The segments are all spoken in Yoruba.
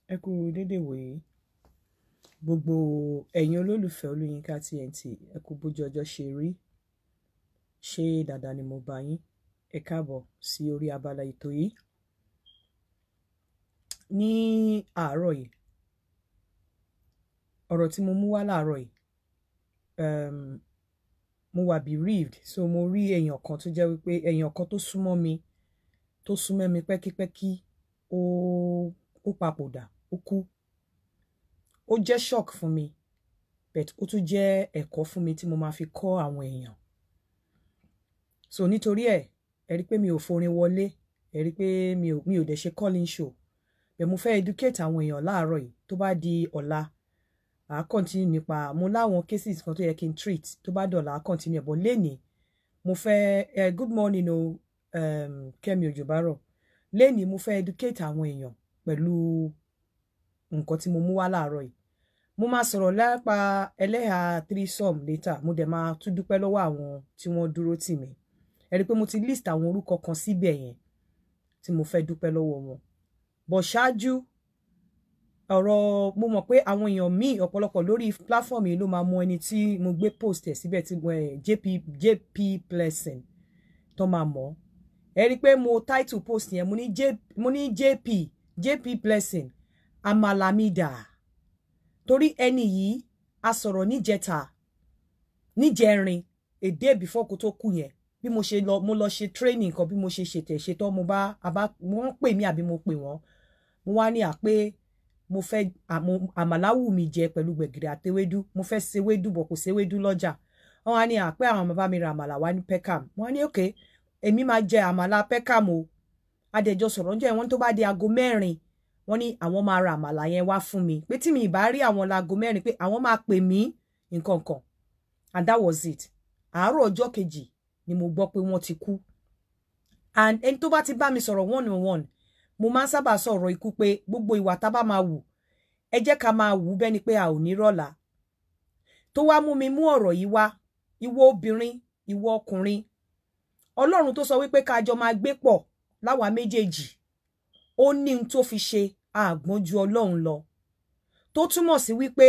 Ẹ kú dédé wòyí gbogbo ẹ̀yin olólùfẹ́ Olúyinká TNT, ẹ kú bójú ọjọ́ ṣe rí, ṣé dáadáa ni mo bá yín. Ẹ káàbọ̀ sí orí abala ètò yìí. Ní àárọ̀ yìí, ọ̀rọ̀ tí mo mú wá láàárọ̀ yìí, mo wà bereaved, so mo rí èèyàn kan tó jẹ́ wípé èèyàn kan tó súnmọ́ mi pẹ́kípẹ́kí ó papòdà, ó kú. Ó jẹ́ shock fún mi, but ó tún jẹ́ ẹ̀kọ́ fún mi tí mo máa fi kọ́ àwọn èèyàn. So nítorí ẹ rí pé mi ò forin wọlé, ẹ rí pé mi ò dẹ̀ ṣe calling show. But mo fẹ́ educate àwọn èèyàn láàárọ̀ yìí, tó bá di ọ̀la àá continue nípa mo láwọn cases kan tó yẹ kí n treat, tó bá dọ̀la àá continue. But lénìí mo fẹ́ good morning o Kẹ́mi Òjòbárọ̀. Lénìí mo fẹ́ educate àwọn èèyàn pẹ̀lú nǹkan tí mo mú wá láàárọ̀ yìí. Mo máa sọ̀rọ̀ lápá Eleha threesome later. Mo dẹ̀ máa tún dúpẹ́ lọ́wọ́ àwọn tí wọ́n dúró tì mí. Ẹ rí pé mo ti list àwọn orúkọ kan síbẹ̀ yẹn tí mo fẹ́ dúpẹ́ lọ́wọ́ wọn. But ṣáájú ọ̀rọ̀, mo mọ̀ pé àwọn èèyàn míì ọ̀pọ̀lọpọ̀ lórí platform yìí ló máa mọ ẹni tí mo gbé post ẹ̀ síbẹ̀ tí mo JP Blessing tó máa mọ̀. Ẹ rí pé mo title post yẹn mo ní JP Blessing Amalamida. Torí ẹni yìí a sọ̀rọ̀ níjẹrin a day before kó tó kú yẹn. Bí mo lọ ṣe training kan, bí mo ṣe ṣetán wọ́n pè mí àbí mo pè wọ́n. Mo wá ní àpé mo fẹ́ àmàlà wù mí jẹ pẹ̀lú gbẹ̀gìrì àtewédú. Mo fẹ́ ṣe wédú bọ̀ kò ṣe wédú lọ́jà. Wọ́n wá ní àpé àwọn bàbá mi ra àmàlà wá ní Peckham. Wọ́n ní okay, èmi máa jẹ àmàlà Peckham o. Adẹjọ sọ̀rọ̀ ńjọ́ wọ́n tó bá di aago 4, wọ́n ní àwọn máa ra àmàlà yẹn wá fún mi. Pé tí mi ì bá rí àwọn láago 4 pé àwọn máa pè mí nǹkan kan. And that was it. Àárọ̀ ọjọ́ kejì ni mo gbọ́ pé wọ́n ti kú. And ẹni tó bá ti bá mi sọ̀rọ̀ one on one, mo máa ń sábà sọ̀rọ̀ ikú pé gbogbo ìwà tá bá máa wù, ẹ jẹ́ ká máa wù bẹ́ni pé a ò ní rọ́lá. Tó wá mú mi mú ọ̀rọ̀ yìí wá, ìwọ obìnrin, ìwọ ọkùnrin. Ọlọ́run tó sọ wípé ká jọ máa gbé pọ̀ láwa méjèèjì, ó ní n tó fi ṣe àgbọ́n ju Ọlọ́run lọ. Tó túmọ̀ sí wípé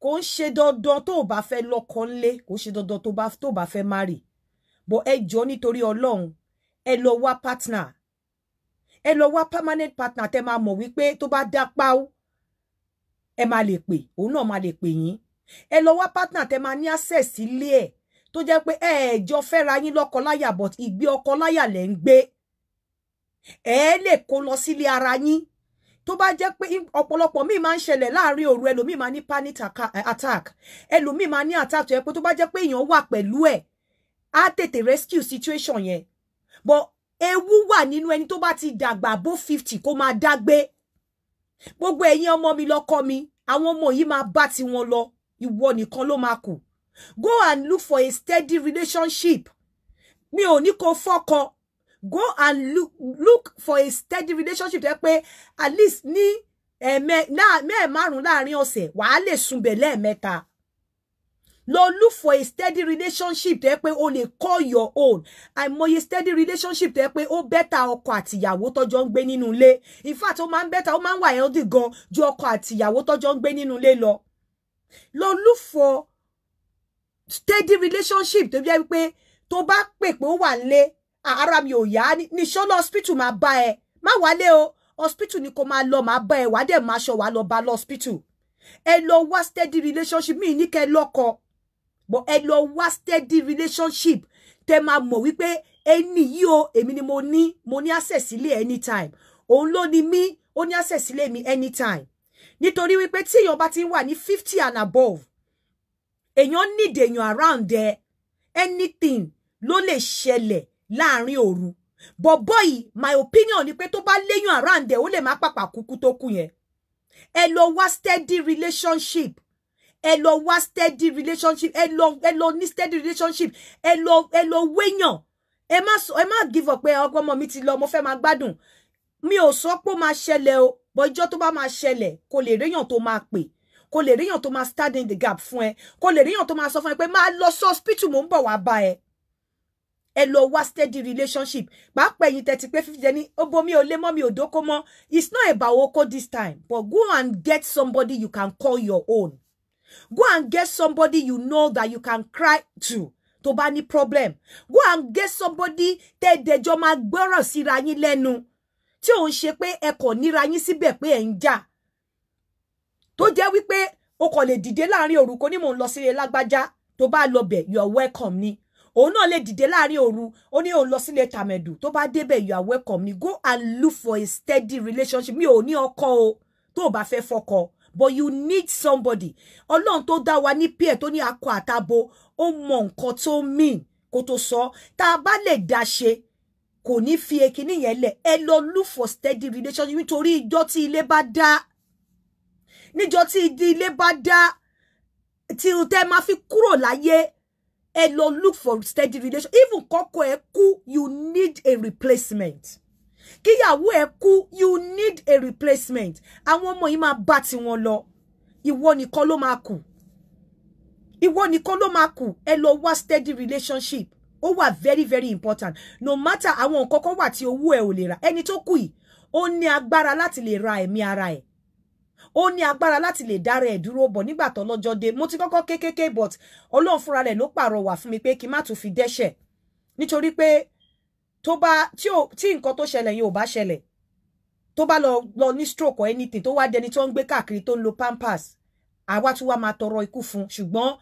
kò ń ṣe dandan tó bá fẹ́ lọ́kọ ńlé, kò ń ṣe dandan tó bá fẹ́ marry. But ẹ jọ̀ọ́ nítorí Ọlọ́run, ẹ lọ wá partner. Ẹ lọ wá permanent partner tẹ́ máa mọ̀ wípé tó bá dá páú, ẹ máa lè pè, òun náà máa lè pè yín. Ẹ lọ wá partner tẹ́ máa ní access sílé ẹ̀, tó jẹ́ pé ẹ jọ fẹ́ra yín lọ́kọ láyà but ìgbé ọkọ láyà lẹ̀ ń gbé. Ẹ lè kó lọ sílé ara yín. Tó bá jẹ́ pé ọ̀pọ̀lọpọ̀ míì máa ń ṣẹlẹ̀ láàrin òru, ẹlòmíì máa ní panic attack. Ẹlòmíì máa ní attack tó yẹ pé tó bá jẹ́ pé èèyàn wà pẹ̀lú ẹ̀, á tètè rescue situation yẹn. But ewu wà nínú ẹni tó bá ti dàgbà bó 50 kó máa dágbé. Gbogbo ẹ̀yin ọmọ mi lọ́kọ mi, àwọn ọmọ yìí máa bá ti wọn lọ, ìwọ nìkan ló máa kù. Go and look for a steady relationship. Mi ò ní kó fọ́kọ. Go and look for a steady relationship tẹ́ pé at least ní mẹ́ẹ̀márùn láàrin ọ̀sẹ̀ wàá lè sunbẹ̀ lẹ́ẹ̀mẹ́ta. Lọ look for a steady relationship tẹ́ pé o lè call your own. Àìmọye steady relationship tẹ́ pé ó bẹ́tà ọkọ àtìyàwó tọ́jọ́ ń gbé nínú ilé. In fact, ó máa ń bẹ́tà, ó máa ń wà healthy gan ju ọkọ àtìyàwó tọ́jọ́ ń gbé nínú ilé lọ. Lọ look for steady relationship tó jẹ́ pé tó bá pè pé ó wà nílé, ara mi ò yá ní shola hospital máa bá ẹ. Má wálé o, hospital ni kó máa lọ, máa bá ẹ, wá dẹ̀ máa ṣọ́ wá lọ bá lọ hospital. Ẹ lọ wá steady relationship, mi ní kẹ́ lọ́kọ. But ẹ lọ wá steady relationship tẹ́ máa mọ̀ wípé ẹni yìí o, èmi ni mo ní access sílé anytime. Òun ló ní mí, ó ní access sílé mi anytime. Nítorí wípé tí èèyàn bá ti wà ní 50 and above, èèyàn need èèyàn around there. Anything ló lè ṣẹlẹ̀ láàrin òru. But boy, my opinion ni pé tó bá léyàn around there, ó lè má pàpà kúkú tó kú yẹn. Ẹ lọ wá steady relationship. Ẹ lọ wá steady relationship. Ẹ lọ ní steady relationship. Ẹ lọ wéyàn. Ẹ má give up pé ọmọ mi ti lọ, mo fẹ́ máa gbádùn. Mi ò sọ pé ó máa ṣẹlẹ̀ o, but ìjọ́ tó bá máa ṣẹlẹ̀, kò lè réyàn tó máa pè. Kò lè réyàn tó máa stand in the gap fún ẹ. Kò lè réyàn tó máa sọ fún ẹ pé máa lọ sí hospital, mo ń bọ̀ wá bá ẹ. ẹ lọ wá steady relationship. Pàápàá ẹ̀yin tẹ́ ti pé 50 ní obo mi ò lè mọ́ mi ò dóko mọ́. It's not about oko this time, but go and get somebody you can call your own. Go and get somebody you know that you can cry to. Tó bá ní problem. Go and get somebody tẹ́ dẹjọ́ máa gbọ́rọ̀ síra yín lẹ́nu. Tí ó ń ṣe pé ẹ kò níra yín síbẹ̀ pé ẹ ń jà. Tó jẹ́ wípé o kò lè dìde láàrin òru kò ní mò ń lọ sílé lágbájá. Tó bá lọ bẹ̀, you are welcome ni. Òun náà lè dìde láàrin òru, ó ní òun lọ sílé tàmẹ̀dù. Tó bá débẹ̀, you are welcome ni. Go and look for a steady relationship. Mi ò ní ọkọ o, tó bá fẹ́ fọkọ. But you need somebody. Ọlọ́run tó dá wa ní pé tó ní akọ àtabo, ó mọ nǹkan tó mean kó tó sọ. Tá bá lè dá ṣe, kò ní fi ekini yẹn lẹ̀. Ẹ lọ look for steady relationship nítorí ìjọ́ tí ilé bá dá. Níjọ́ tí ilé bá dá, tí o tẹ́ máa fi kúrò láyé, ẹ lọ look for steady relationship. Even kọ́kọ́ ẹ kú, you need a replacement. Kíyàwó ẹ kú, you need a replacement. Àwọn ọmọ yìí máa bá ti wọn lọ. Ìwọ nìkan ló máa kù. Ìwọ nìkan ló máa kù. Ẹ lọ wá steady relationship. Ó wà very very important. No matter àwọn nǹkan kan wà tí owó ẹ ò lè rà. Ẹni tó kù yìí, ó ní agbára láti lè ra ẹ̀mí ara ẹ̀. Ó ní agbára láti lè dára ẹ̀ dúró bọ̀ nígbà tó lọ́jọ́ dé. Mo ti kọ́kọ́ kékéké but Ọlọ́run fúnra rẹ̀ ló pàrọwà fún mi pé kí má tún fi dẹ́ṣẹ̀. Nítorí pé tó bá tí nǹkan tó ṣẹlẹ̀ yẹn ò bá ṣẹlẹ̀. Tó bá lọ ní stroke or anything tó wá dẹni tó ń gbé káàkiri tó ń lo pampers. Àwa tún wá máa tọrọ ikú fún. Ṣùgbọ́n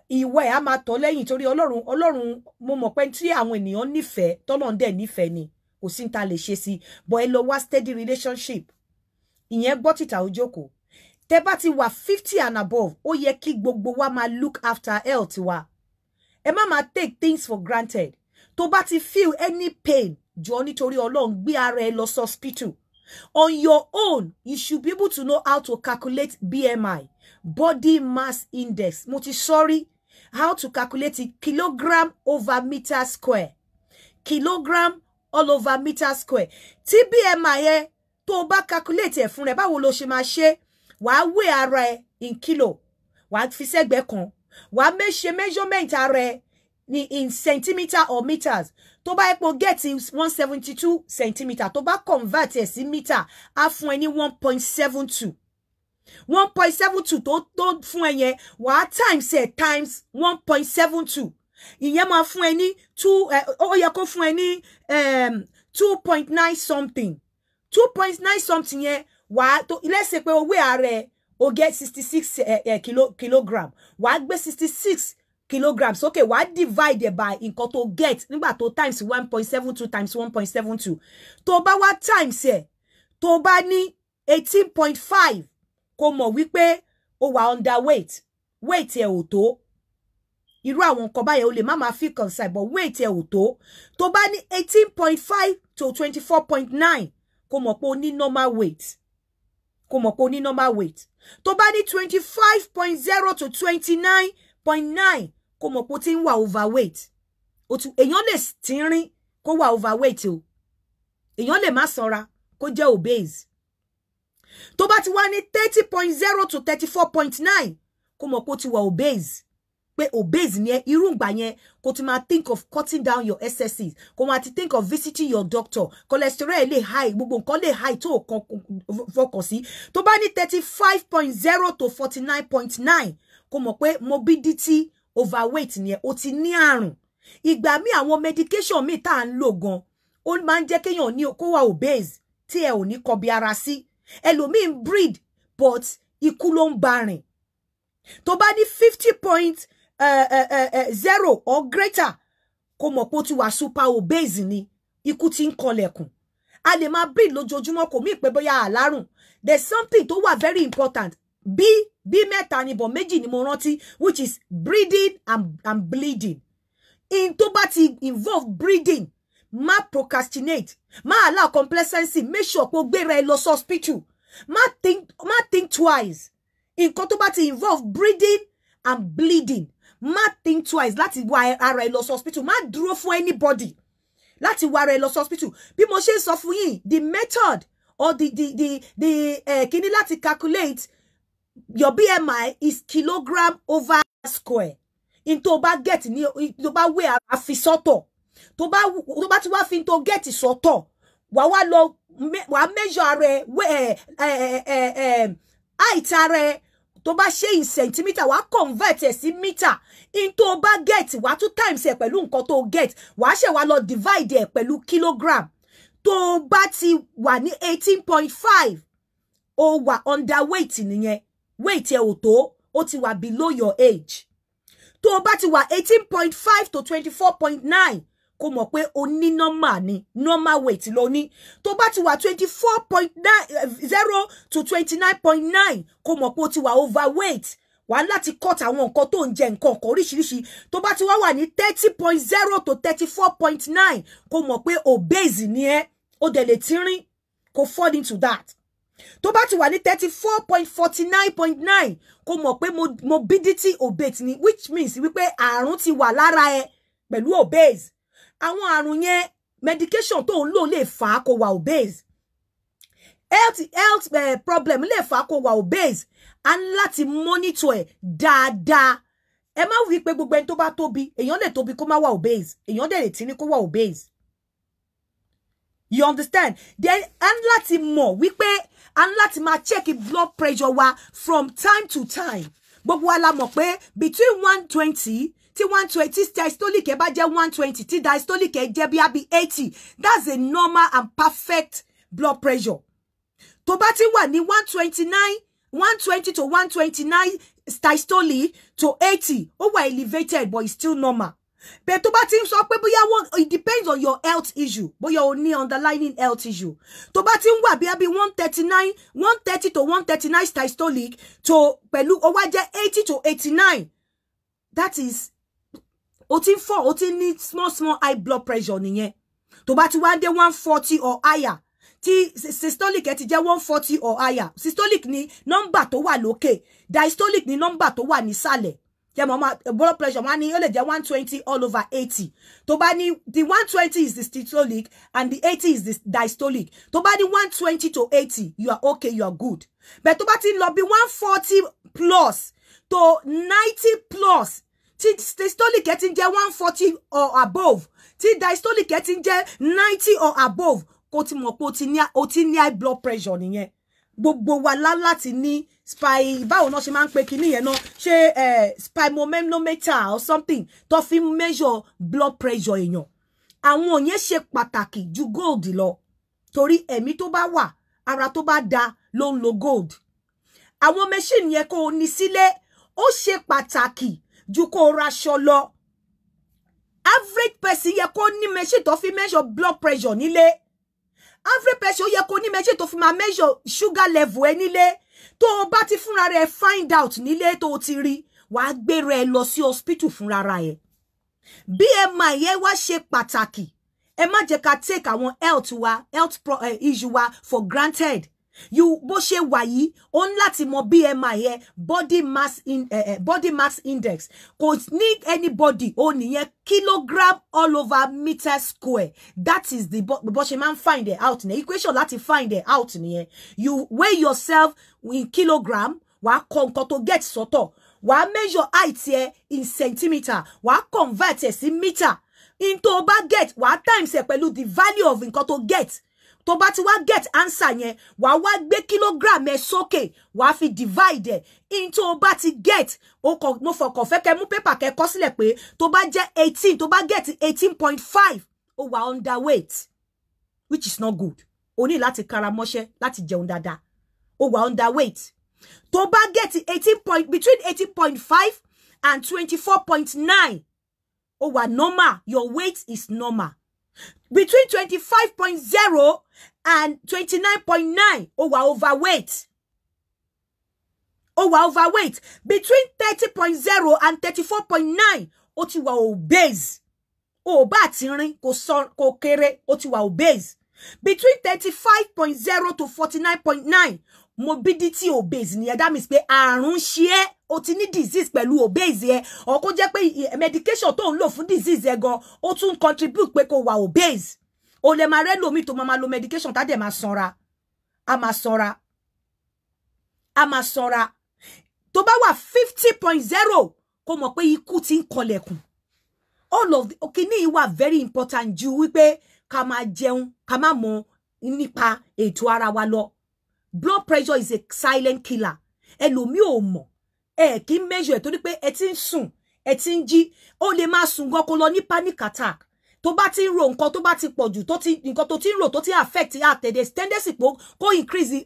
ìwẹ̀ á máa tọ́ lẹ́yìn torí Ọlọ́run mo mọ̀ pé tí àwọn ènìyàn nífẹ̀ẹ́ tọ́lọ́run dẹ̀ nífẹ̀ẹ́ ni. Kò sí ta lè ṣe sí. But ẹ lọ wá steady relationship. Ìyẹn gbọ́ títà òjòkó. Tẹ́ bá ti wà 50 and above, ó yẹ kí gbogbo wa máa look after health wa. Ẹ má máa take things for granted. Tó bá ti feel any pain, jọ̀ọ́ nítorí Ọlọ́run gbé ara ẹ lọ hospital. On your own, you should be able to know how to calculate BMI, body mass index. Mo ti sorry, how to calculate it, kilogram over meter square. Kilogram all over meter square. Tí BMI ẹ tó bá calculate ẹ fún rẹ, báwo ló ṣe máa ṣe? Wàá weigh ara ẹ in kilo. Wàá fi sẹ́gbẹ̀ẹ́ kan. Wàá measurement ara ẹ in centimeter or meters. Tó bá epo get 172 centimeter. Tó bá convert ẹ sí meter, á fún ẹ ní 1.72. 1.72 tó fún ẹ yẹn, wàá times ẹ times 1.72. Ìyẹn máa fún ẹ ní 2, ó yẹ kó fún ẹ ní 2.9 something. 2.9 something yẹn, let's say pé owó ààrẹ o get 66 kilogram. Wàá gbé 66 kilograms. Okay, wàá divide by nǹkan tó get nígbà tó times 1.72 times 1.72. Tó bá wá times ẹ̀, tó bá ní 18.5, kó mọ̀ wípé ó wà underweight. Weight ẹ̀ ò tó. Irú àwọn nǹkan báyẹn o lè má máa feel concerned, but weight ẹ̀ ò tó. Tó bá ní 18.5 to 24.9, kó mọ̀ pé ó ní normal weight. Kó mọ̀ pé ó ní normal weight. Tó bá ní 25.0 to 29.9, kó mọ̀ pé ó ti ń wà overweight. Èèyàn lè tínrín kó wà overweight o. Èèyàn lè má sanra kó jẹ́ obese. Tó bá ti wá ní 30.0 to 34.9, kó mọ̀ pé ó ti wà obese. Pé obese ni irú ìgbà yẹn kó ti máa think of cutting down your excesses. Kó máa ti think of visiting your doctor. Cholesterol lè high, gbogbo nǹkan lè high tó fọkàn sí. Tó bá ní 35.0 to 49.9, kó mọ̀ pé morbidity overweight ni ó ti ní àrùn. Ìgbà mi àwọn medication mi tá ń lò gan, ó máa ń jẹ́ kéèyàn ní kó wà obese tí ẹ ò ní kọbi ara sí. Ẹlòmíì breed but ikú ló ń bá rìn. Tó bá ní 50.0 or greater, kó mọ̀ pé ó ti wà super obese ni, ikú ti ń kanlẹ̀kùn. A lè máa breed lójoojúmọ́ kò mí pé bóyá àlárùn. There's something tó wà very important. Bí mẹ́ta ni bọ̀ méjì ni mo rántí, which is breathing and bleeding. In tó bá ti involve breathing, má procrastinate, má allow complacency, make sure pé o gbéra ẹ lọ hospital. Má think twice. Nǹkan tó bá ti involve breathing and bleeding, má think twice láti wá ara ẹ lọ hospital. Má dúró fún anybody láti wá ara ẹ lọ hospital. Bí mo ṣe sọ fún yín, the method or the kíní láti calculate your BMI is kilogram over square. In tó bá get ní tó bá weigh ara fi sọ́tọ̀. tó bá ti wá fi tó get sọ́tọ̀ wá lọ wá measure are height are tó bá ṣe in centimeter wá convert ẹ sí meter into bá get wá 2 times ẹ pẹ̀lú nǹkan tó get wá ṣe wá lọ divide ẹ pẹ̀lú kilogram tó bá ti wà ní 18.5 ó wà underweight nìyẹn weight ẹ ò tó ó ti wà below your age tó bá ti wà 18.5 to 24.9 kó mọ̀ pé o ní normal ni normal weight ló ní tó bá ti wà 24.0 to 29.9 kó mọ̀ pé o ti wà overweight wà láti cut àwọn nǹkan tó ń jẹ nǹkan kan oríṣiríṣi tó bá ti wà ní 30.0 to 34.9 kó mọ̀ pé obese ni ẹ́ ó dẹ̀ lè tínrín kó fall into that tó bá ti wà ní 34.49.9 kó mọ̀ pé morbidity obese ni which means wípé àrùn ti wà lára ẹ pẹ̀lú obese àwọn àrùn yẹn medication tó ń lò lè fà á kó wà obese health problem lè fà á kó wà obese a ní láti monitor ẹ dáadáa ẹ má wí pé gbogbo ẹni tó bá tóbi èèyàn lè tóbi kó má wà obese èèyàn dẹ̀ lè tíní kó wà obese you understand then a ní láti mọ̀ wípé a ní láti máa check blood pressure wa from time to time gbogbo wa la mọ̀ pé between 120 tí 120 diastolic ẹ bá jẹ́ 120 tí diastolic ẹ jẹ́ bí 80 that's a normal and perfect blood pressure tó bá ti wà ní 120 to 129 diastolic to 80 ó wà elevated but it's still normal but tó bá ti ń sọ pé bóyá it depends on your health issue bóyá o ní underlying health issue tó bá ti ń wà bí 130 to 139 diastolic to pẹ̀lú ó wá jẹ́ 80 to 89 that is o ti ń fọ́ o ti ní small high blood pressure nìyẹn tó bá ti wá dé 140 or higher tí systolic ẹ ti jẹ́ 140 or higher systolic ni nọ́mbà tó wà lókè diastolic ni nọ́mbà tó wà nísàlẹ̀ jẹ́ mama blood pressure wá ní ó lè jẹ́ 120 all over 80 tó bá ní the 120 is the systolic and the 80 is the diastolic tó bá ní 120 to 80 you are okay you are good but tó bá ti lọ bí 140 plus to 90 plus tí systolic ẹ ti jẹ́ 140 or above tí diastolic ẹ ti jẹ́ 90 or above kó ti mọ̀ pé o ti ní high blood pressure nìyẹn gbogbo wa láti ní báwo náà ṣe máa ń pe kinní yẹn náà ṣe spirometer or something tó fi measure blood pressure èèyàn àwọn yẹn ṣe pàtàkì ju gold lọ torí ẹ̀mí tó bá wà ara tó bá da ló ń lo gold àwọn machine yẹn kó o ní sílé ó ṣe pàtàkì ju kó o raṣọ lọ average person yẹ kó ní machine tó fi measure blood pressure nílé average person yẹ kó ní machine tó fi máa measure sugar level ẹ nílé tó o bá ti fúnra rẹ find out nílé tó o ti rí wàá gbéra ẹ lọ sí hospital fúnra ẹ BMI yẹn wá ṣe pàtàkì ẹ má jẹ́ ká take àwọn health issue wa for granted bó ṣe wà yìí ó ń láti mọ BMI yẹn body mass index kò ní anybody ó nìyẹn kilogram all over meter square that is the bó ṣe máa ń find it out ní equation láti find it out nìyẹn you weigh yourself in kilogram wàá kọ nǹkan tó get sọ́tọ̀ wàá measure height yẹn in centimeter wàá convert ẹ̀ sí meter in tó bá get wàá times ẹ̀ pẹ̀lú the value of nǹkan tó get tó bá ti wá get answer yẹn wàá wá gbé kilogram ẹ sókè wàá fi divide in tó bá ti get mo fọkàn fẹ́ kẹ́ mú paper kẹ́ kọ sílẹ̀ pé tó bá jẹ́ 18 tó bá get 18.5 ó wà underweight which is not good o ní láti kára mọ́ṣẹ́ láti jẹun dáadáa ó wà underweight tó bá get between 18.5 and 24.9 ó wà normal your weight is normal between 25.0 and 29.9 ó wà overweight between 30.0 and 34.9 ó ti wà obese ó bá ti rin kò kéré ó ti wà obese between 35.0 to 49.9 morbidity obese ni that means pé àrùn ṣe é ó ti ní disease pẹ̀lú obese ẹ ó kó jẹ́ pé medication tó ń lò fún disease ẹ gan ó tún contribute pé kó wà obese ó lè máa rẹ́ lómi tó máa lo medication tá dẹ̀ máa sanra a máa sanra tó bá wà 50.0 kó mọ̀ pé ikú ti ń kọlẹ̀kùn all of the okini were very important ju wípé ká máa jẹun ká má mọ̀ nípa ètò ara wa lọ. Blood pressure is a silent killer. Ẹlòmí ò mọ̀. Kí measure torí pé ẹ ti ń sùn, ẹ ti ń jí, ó lè máa sùn gan kó lọ ní panic attack. Tó bá ti ń ro nǹkan tó bá ti pọ̀jù, tó ti nǹkan tó ti ń ro tó ti affect heart, there's tendency kó increase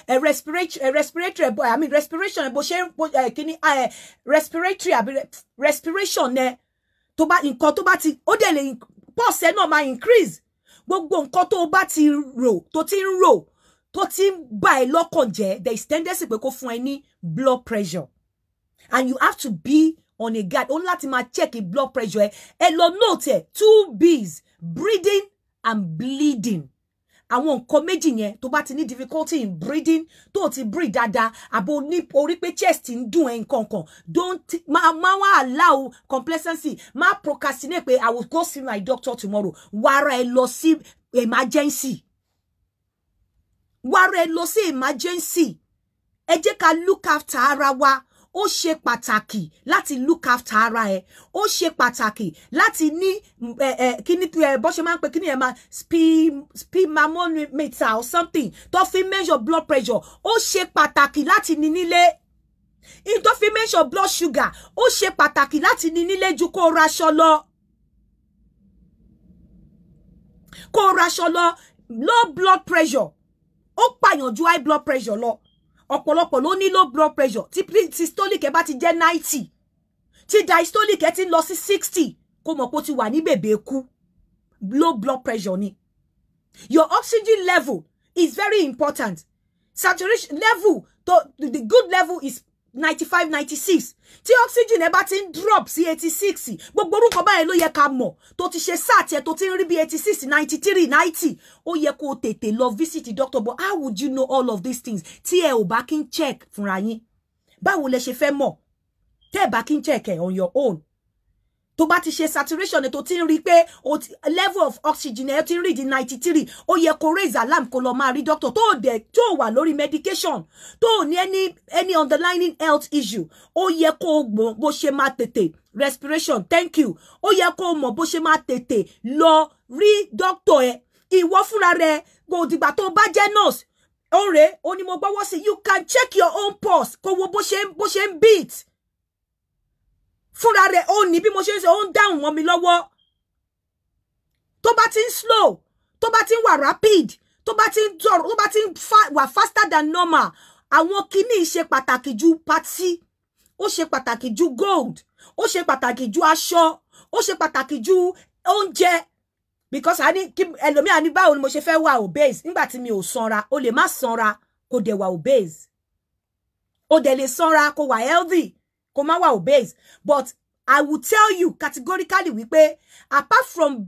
respiratory respiration bó ṣe kíni respiratory respiration ne. Tó bá nǹkan tó bá ti ó dẹ̀ lè pulse náà máa increase. Gbogbo nǹkan tó bá ti ro, tó ti ń ro, tó ti ń bá ẹ lọ́kàn jẹ́, there is tendency pé kó fún ẹ ní blood pressure. And you have to be on a guard. Only láti máa check blood pressure. Ẹ lọ note 2 B's, breathing and bleeding. Àwọn nǹkan méjì yẹn tó bá ti ní difficulty in breathing, tó ti breathe dáadáa, àbò ní orí pé chest ń dùn ẹ nǹkan kan. Don't wá allow complacency. Má procrastinate pé I will go see my doctor tomorrow. Wàrà ẹ lọ sí emergency. Wàrà ẹ lọ sí emergency. Ẹ jẹ́ ká look after ara wa. Ó ṣe pàtàkì láti look after ara ẹ. Ó ṣe pàtàkì láti ní kíni bó ṣe máa ń pè kíni ẹ máa speedometer or something tó fi measure blood pressure. Ó ṣe pàtàkì láti ní nílé. Tó fi measure blood sugar. Ó ṣe pàtàkì láti ní nílé ju kó raṣọ lọ. Kó raṣọ lọ. Low blood pressure. Ó pàyàn ju high blood pressure lọ. Ọ̀pọ̀lọpọ̀ ló ní low blood pressure. Tí systolic ẹ bá ti jẹ́ 90. Tí diastolic ẹ ti lọ sí 60. Kó mọ̀ pé ó ti wà ní bèbè kú. Low blood pressure ni. Your oxygen level is very important. Saturation level, the good level is 95, 96. Tí oxygen ẹ bá ti ń drop sí 86. Gbogbo orúkọ báyìí ló yẹ ká mọ̀. Tó ti ṣe sat ẹ tó ti ń rí bí 86, 93, 90. Ó yẹ kó tètè lọ visit the doctor. But how would you know all of these things? Tí ẹ ò bá kí ń check fúnra yín. Báwo lẹ ṣe fẹ́ mọ̀? Tẹ́ ẹ bá kí ń check ẹ on your own. Tó bá ti ṣe saturation tó ti ń rí pé level of oxygen ẹ ti ń rí di 93. Ó yẹ kó raise alarm kó lọ máa rí doctor. Tó wà lórí medication. Tó ní any underlying health issue. Ó yẹ kó mọ̀ bó ṣe máa tètè respiration. Thank you. Ó yẹ kó mọ̀ bó ṣe máa tètè lọ rí doctor ẹ. Ìwọ fúnra rẹ kò dìgbà tó bá jẹ́ nurse. Ọ̀rẹ́, ó ní mo gbọ́wọ́ sí. You can check your own pulse. Kó wo bó ṣe ń beat. Fúnra rẹ̀ ó ní bí mo ṣe ń ṣe ó ń dáhùn mọ́ mi lọ́wọ́. Tó bá ti ń slow, tó bá ti ń wà rapid, tó bá ti ń dọ̀rọ̀, tó bá ti ń wà faster than normal. Àwọn kíní ṣe pàtàkì ju party. Ó ṣe pàtàkì ju gold. Ó ṣe pàtàkì ju aṣọ. Ó ṣe pàtàkì ju oúnjẹ. Because ẹlòmí àní báwo ni mo ṣe fẹ́ wà obese nígbà tí mi ò sanra. O lè má sanra kó dẹ̀ wà obese. O dẹ̀ lè sanra kó wà healthy. Kó má wà obese. But I will tell you categorically wípé apart from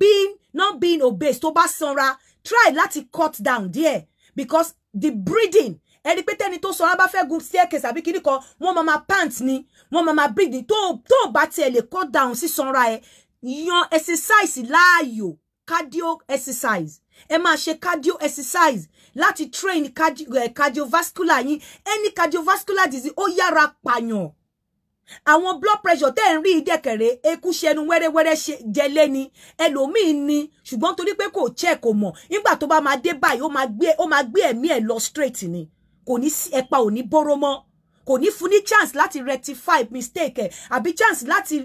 not being obese tó bá sanra, try láti cut down there because the breathing ẹni pé tẹ́ni tó sanra bá fẹ́ gun staircase àbí kíní kan wọ́n máa pant ni wọ́n máa breathe tó bá tiẹ̀ lè cut down sí sanra ẹ yan exercise láàyò cardio exercise. Ẹ máa ṣe cardio exercise láti train cardiovascular yín. Any cardiovascular disease ó yára pààyàn. Àwọn blood pressure tẹ́ ń rí ìdẹ́kẹ̀rẹ́ eku ṣẹnu wẹ́rẹ́wẹ́rẹ́ jẹlé ni ẹlòmíì ni ṣùgbọ́n torí pé kò check kò mọ̀ nígbà tó bá máa dé báyìí ó máa gbé ẹ̀mí ẹ̀ lọ straight ni kò ní ẹ̀pà ò ní bóró mọ́ kò ní fún ní chance láti rectify mistake ẹ̀ àbí chance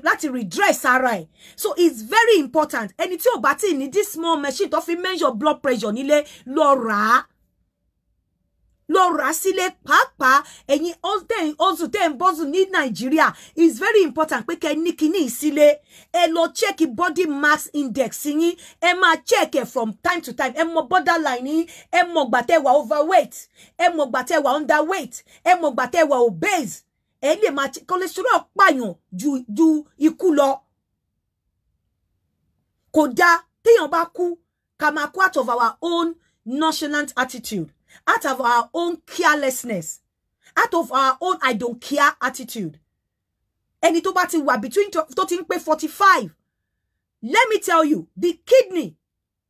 láti redress ara ẹ̀. So it's very important ẹni tí ò bá tí ní this small machine tó fi measure blood pressure nílé lọ rà sílé pàápàá ẹ̀yin also ten bozu ní Nàìjíríà is very important pé kẹ́ ní kíní sílé ẹ lọ check body mass index yín ẹ máa check ẹ from time to time ẹ mọ borderline yín ẹ mọ gbà tẹ́ wà overweight ẹ mọ gbà tẹ́ wà underweight ẹ mọ gbà tẹ́ wà obese ẹ lè máa cholesterol pààyàn ju ikú lọ kò dá téèyàn bá kú ká máa kú out of our own nonchalant attitude. Out of our own carelessness, out of our own I don't care attitude. Ẹni tó bá ti wà between tó ti ń pé 45. Let me tell you, the kidney,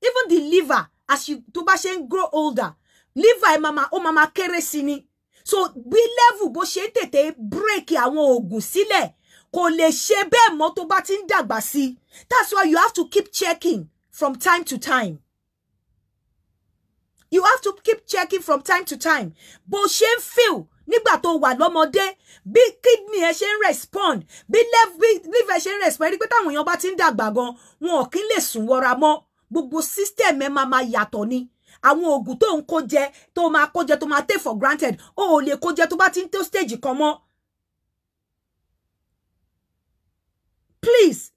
even the liver, as you tó bá ṣe ń grow older, liver mama kéré sí ni. So bí level bó ṣe tètè break àwọn oògùn sílẹ̀ kò lè ṣe bẹ́ẹ̀ mọ́ tó bá ti ń dàgbà sí. That's why you have to keep checking from time to time. You have to keep checking from time to time. Bó ṣe ń feel nígbà tó wà lọ́mọdé, bí kidney ẹ ṣe ń respond, bí liver ṣe ń respond, rí pé táwọn èèyàn bá ti ń dàgbà gan, wọn ò kí lè sùn wọra mọ́. Gbogbo system ẹ máa yàtọ̀ ni. Àwọn ògùn tó ń kó jẹ, tó máa take for granted, ó ò lè kó jẹ tó bá ti ń tó stage kan mọ́. Please,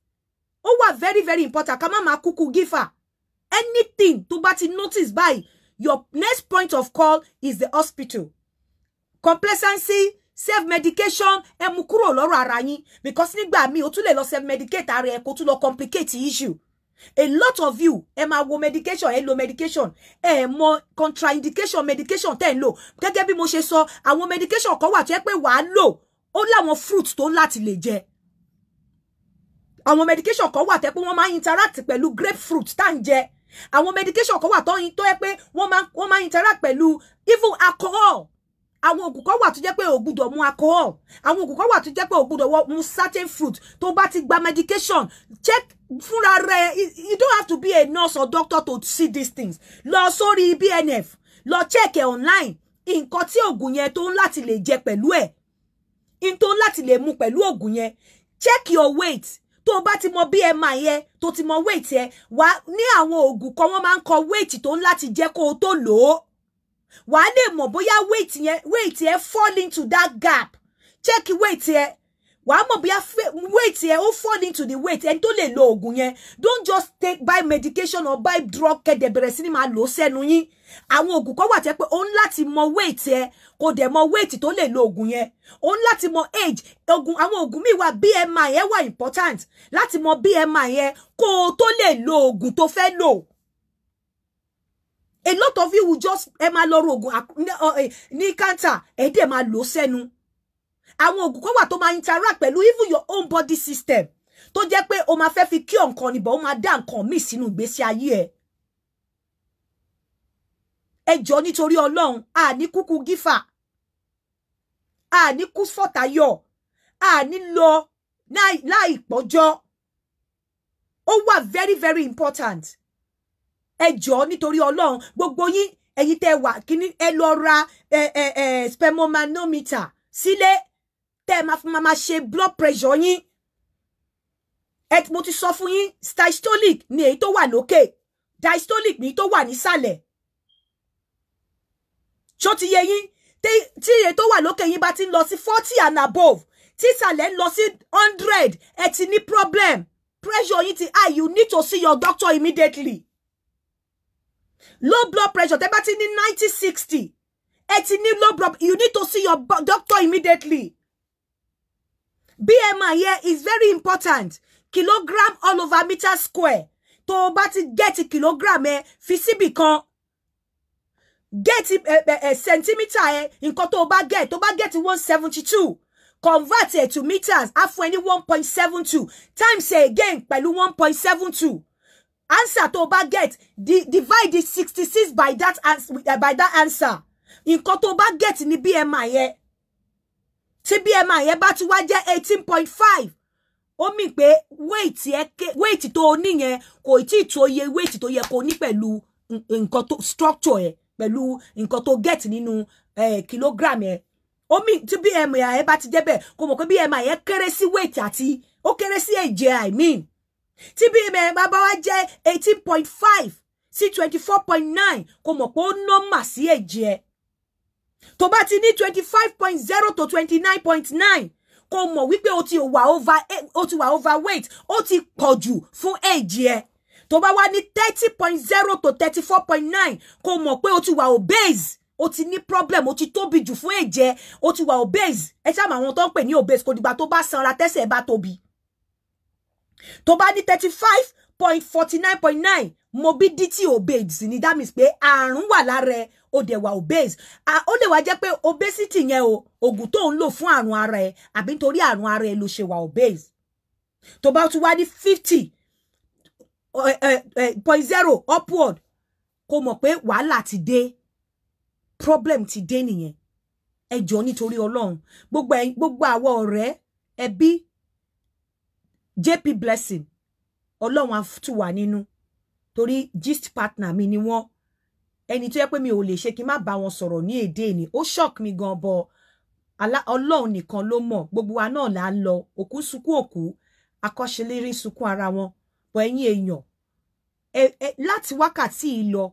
ó wà very, very important. Ká má máa kúkú gífà. Anything tó bá ti notice by, your next point of call is the hospital. Complacency, self-medication, ẹ mú kúrò lọ́rọ̀ ara yín. Because nígbà míì, ó tún lè lọ self-medicate ara ẹ, kó tún lọ complicate issue. A lot of you, ẹ máa wo medication, ẹ lo medication, ẹ mọ contraindication medication tẹ́ ń lò. Gẹ́gẹ́ bí mo ṣe sọ, àwọn medication kan wà tó yẹ pé wàá lò, ó láwọn fruit tó láti lè jẹ. Àwọn medication kan wà tó yẹ pé wọ́n máa interact pẹ̀lú grapefruit tá ń jẹ. Àwọn medication kan wà tó yẹ pé wọ́n máa interact pẹ̀lú even alcohol. Àwọn ògùn kan wà tó jẹ́ pé o gbọ́dọ̀ mu alcohol. Àwọn ògùn kan wà tó jẹ́ pé o gbọ́dọ̀ mu certain fruit. Tó bá ti gba medication, check fúnra rẹ̀. You don't have to be a nurse or doctor to see these things. Lọ sórí BNF, lọ check it online. Nǹkan tí ògùn yẹn tó ń láti lè jẹ pẹ̀lú ẹ̀. In tó ń láti lè mu pẹ̀lú ògùn yẹn. Check your weight. Tó bá ti mọ BMI yẹn, tó ti mọ weight yẹn, wá ní àwọn ògùn kan wọ́n máa ń kọ weight tó ń láti jẹ́ kó o tó lò ó. Wà á lè mọ̀ bóyá weight yẹn fall into that gap. Check weight yẹn. Wà á mọ̀ bóyá weight yẹn ó fall into the weight ẹni tó lè lo ògùn yẹn. Don't just buy medication or buy drug kẹ́dẹ̀ bẹ̀rẹ̀ sí ni máa lò sẹ́nu yín. Àwọn ògùn kan wà tẹ́ pé ó ń láti mọ weight yẹn, kò dẹ̀ mọ weight tó lè lo ògùn yẹn. Ó ń láti mọ age. Àwọn ògùn míì wà BMI yẹn wà important. Láti mọ BMI yẹn kó o tó lè lo ògùn tó fẹ́ lò. A lot of you will just máa lọ ògùn ní cancer, dẹ̀ máa lò sẹ́nu. Àwọn ògùn kan wà tó máa interact pẹ̀lú even your own body system. Tó jẹ́ pé o máa fẹ́ fi kí nǹkan ni, but ó máa dá nǹkan míì sínú ìgbésí ayé ẹ. Ẹ jọ̀ọ́ nítorí Ọlọ́run, a ní kúkú gífà. A ní kú fọ́tayọ̀. A ní lọ láì pọ́jọ́. Ó wà very, very important. Ẹ jọ̀ọ́ nítorí Ọlọ́run, gbogbo yín ẹ̀yin tẹ́ wà kíní ẹ lọ ra spermomanometer sílé tẹ́ máa ṣe blood pressure yín. Mo ti sọ fún yín, systolic ni èyí tó wà lókè, diastolic ni èyí tó wà nísàlẹ̀. Ṣó ti yé yín? Tí èyí tó wà lókè yín bá ti ń lọ sí 40 and above, tí ìsàlẹ̀ ń lọ sí 100, ẹ ti ní problem. Pressure yín ti high, you need to see your doctor immediately. Low blood pressure, tẹ́ bá ti ní 90-60, ẹ ti ní low blood, you need to see your doctor immediately. BMI here is very important. Kilogram all over meter square. Tó bá ti get kilogram fi síbì kan. Get centimeter nǹkan tó bá get 172. Convert it to meters, á fún ẹ ní 1.72. Times again pẹ̀lú 1.72. Answer tó bá get, divide the 66 by that answer. Nǹkan tó bá get ní BMI yẹn. Tí BMI yẹn bá ti wá jẹ́ 18.5. Ó mì pé weight tó ní yẹn kò tí tó yẹ weight tó yẹ kó ní pẹ̀lú nǹkan tó structure ẹ̀, pẹ̀lú nǹkan tó get nínú kilogram ẹ̀. Ó mì tí BMI yẹn bá ti jẹ́ bẹ́ẹ̀, kó mọ̀ pé BMI yẹn kéré sí weight àti ó kéré sí age, I mean. Tí BMI bá wá jẹ́ 18.5 sí 24.9, kó mọ̀ pé ó normal sí age ẹ̀. Tó bá ti ní 25.0 to 29.9, kó mọ̀ wípé ó ti wà overweight, ó ti pọ̀jù fún age ẹ̀. Tó bá wá ní 30.0 to 34.9, kó mọ̀ pé ó ti wà obese, ó ti ní problem, ó ti tóbi jù fún age ẹ̀, ó ti wà obese. Ẹ ṣá mọ̀ àwọn tó ń pè ní obese, kò dìgbà tó bá sanra tẹ́sẹ̀ bá tóbi. Tó bá ní 35.49.9, morbidity obese ni, that means pé àrùn wà lára ẹ, ó dẹ̀ wà obese. Ó lè wá jẹ́ pé obesity yẹn ògùn tó ń lò fún àrùn ara ẹ, àbí nítorí àrùn ara ẹ ló ṣe wà obese. Tó bá tún wá ní 50.0 upward, kó mọ̀ pé wàhálà ti dé, problem ti dé nìyẹn. Ẹ jọ̀ọ́ nítorí Ọlọ́run, gbogbo àwọn ọ̀rẹ́, ẹbí, JP Blessing Ọlọ́run á tú wa nínú torí gist partner mi ni wọ́n ẹni tó yẹ pé mi ò lè ṣe kí n má bá wọn sọ̀rọ̀ ní èdè ni ó shock mi gan bọ Ọlọ́run nìkan ló mọ̀ gbogbo wa náà là ń lọ òkú sunkún òkú akọ́ṣẹ́lérí sunkún ara wọn bọ ẹ̀yin èèyàn láti wákàtí yìí lọ